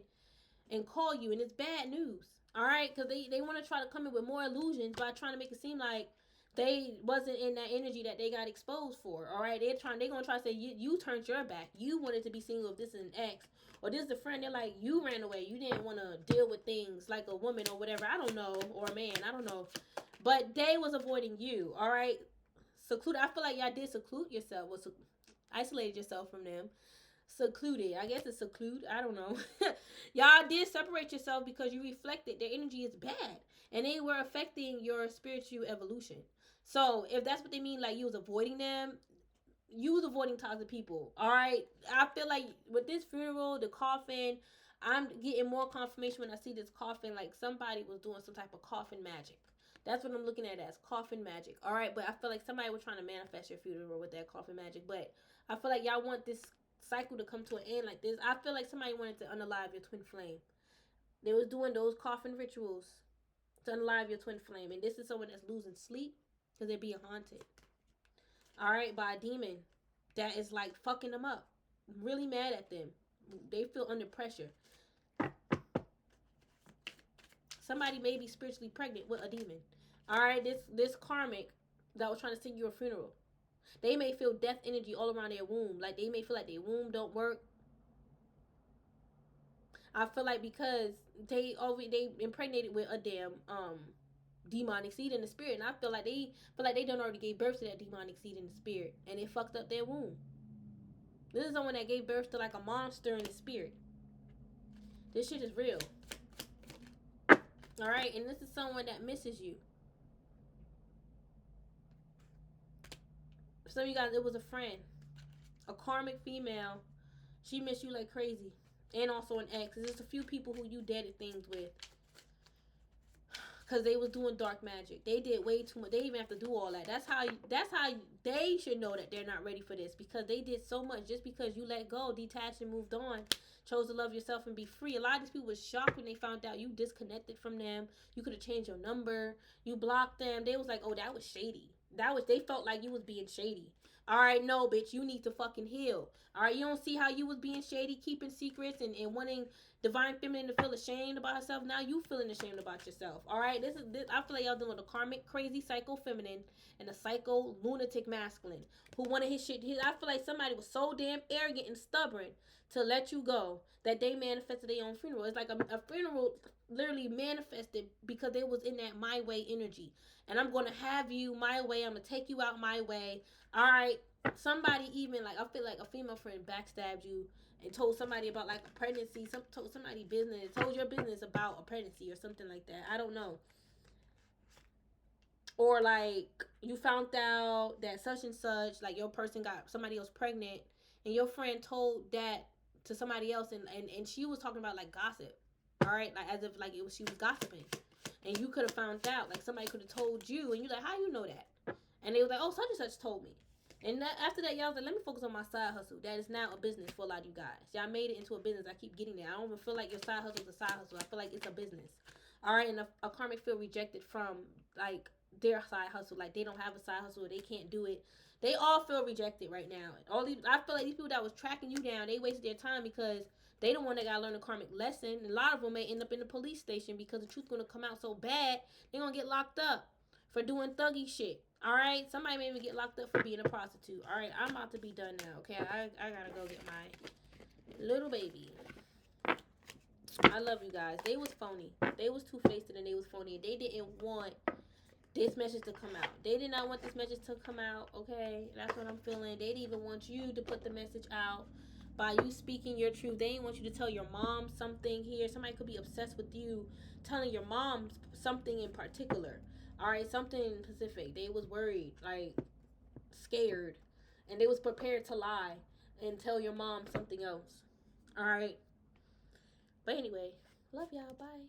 and call you, and it's bad news. All right, because they want to try to come in with more illusions by trying to make it seem like they wasn't in that energy that they got exposed for. All right, they're gonna try to say you turned your back. You wanted to be single if this is an ex, or this is a friend. They're like, you ran away. You didn't want to deal with things like a woman or whatever. I don't know, or a man. I don't know, but they was avoiding you. All right, seclude. I feel like y'all did seclude yourself, was isolated yourself from them. Secluded, I guess it's seclude, I don't know. Y'all did separate yourself because you reflected their energy is bad, and they were affecting your spiritual evolution. So if that's what they mean, like you was avoiding them, you was avoiding toxic people. All right, I feel like with this funeral, the coffin, I'm getting more confirmation when I see this coffin, like somebody was doing some type of coffin magic. That's what I'm looking at as coffin magic. All right, but I feel like somebody was trying to manifest your funeral with that coffin magic. But I feel like y'all want this cycle to come to an end like this. I feel like somebody wanted to unalive your twin flame. They was doing those coffin rituals to unalive your twin flame, and this is someone that's losing sleep because they're being haunted. All right, by a demon that is like fucking them up. Really mad at them. They feel under pressure. Somebody may be spiritually pregnant with a demon. All right, this karmic that was trying to send you a funeral. They may feel death energy all around their womb. Like they may feel like their womb don't work. I feel like because they impregnated with a damn demonic seed in the spirit, and I feel like they done already gave birth to that demonic seed in the spirit, and it fucked up their womb. This is someone that gave birth to like a monster in the spirit. This shit is real. All right, and this is someone that misses you. Some of you guys, it was a friend, a karmic female. She missed you like crazy, and also an ex. There's just a few people who you deaded things with, because they was doing dark magic. They did way too much. They didn't even have to do all that. That's how they should know that they're not ready for this, because they did so much. Just because you let go, detached, and moved on, chose to love yourself and be free. A lot of these people was shocked when they found out you disconnected from them. You could have changed your number. You blocked them. They was like, oh, that was shady. They felt like you was being shady. All right, no, bitch, you need to fucking heal. All right, you don't see how you was being shady, keeping secrets, and wanting divine feminine to feel ashamed about herself. Now you feeling ashamed about yourself. All right, this. I feel like y'all dealing with a karmic, crazy, psycho feminine and a psycho lunatic masculine who wanted his shit. I feel like somebody was so damn arrogant and stubborn to let you go that they manifested their own funeral. It's like a funeral literally manifested because they was in that my way energy. And I'm gonna have you my way. I'm gonna take you out my way. All right. Somebody even like, I feel like a female friend backstabbed you and told somebody about like a pregnancy. Told somebody business. Told your business about a pregnancy or something like that. I don't know. Or like you found out that such and such, like your person got somebody else pregnant, and your friend told that to somebody else, and she was talking about like gossip. All right, like as if like it was she was gossiping, and you could have found out, like somebody could have told you, and you like, how you know that? And they was like, oh, such and such told me. And after that, y'all was like, let me focus on my side hustle. That is now a business for a lot of you guys. Y'all made it into a business. I keep getting there. I don't even feel like your side hustle is a side hustle. I feel like it's a business. All right, and a karmic feel rejected from like their side hustle. Like they don't have a side hustle. Or they can't do it. They all feel rejected right now. I feel like these people that was tracking you down, they wasted their time because they the one that got to learn a karmic lesson. And a lot of them may end up in the police station because the truth's gonna come out so bad they're gonna get locked up for doing thuggy shit. All right, somebody made me get locked up for being a prostitute. All right, I'm about to be done now. Okay, I gotta go get my little baby. I love you guys. They was phony. They was two-faced and they was phony. They didn't want this message to come out. They did not want this message to come out. Okay, that's what I'm feeling. They didn't even want you to put the message out by you speaking your truth. They didn't want you to tell your mom something here. Somebody could be obsessed with you telling your mom something in particular. All right, something specific. They was worried, like scared, and they was prepared to lie and tell your mom something else. All right. But anyway, love y'all. Bye.